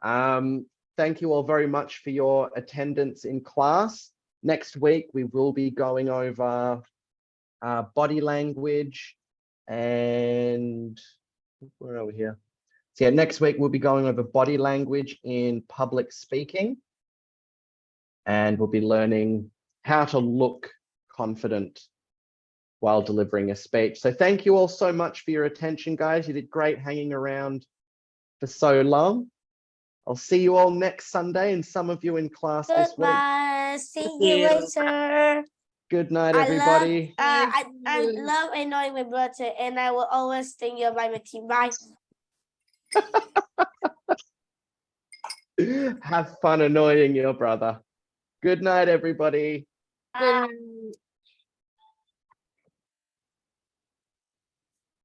Thank you all very much for your attendance in class. Next week, we will be going over body language and where are we here? So yeah, next week we'll be going over body language in public speaking, and we'll be learning how to look confident while delivering a speech. So thank you all so much for your attention, guys. You did great hanging around for so long. I'll see you all next Sunday and some of you in class this week. Goodbye. See you later. Good night, everybody. I love annoying my brother, and I will always think you're my team. Bye. Have fun annoying your brother. Good night, everybody. Bye.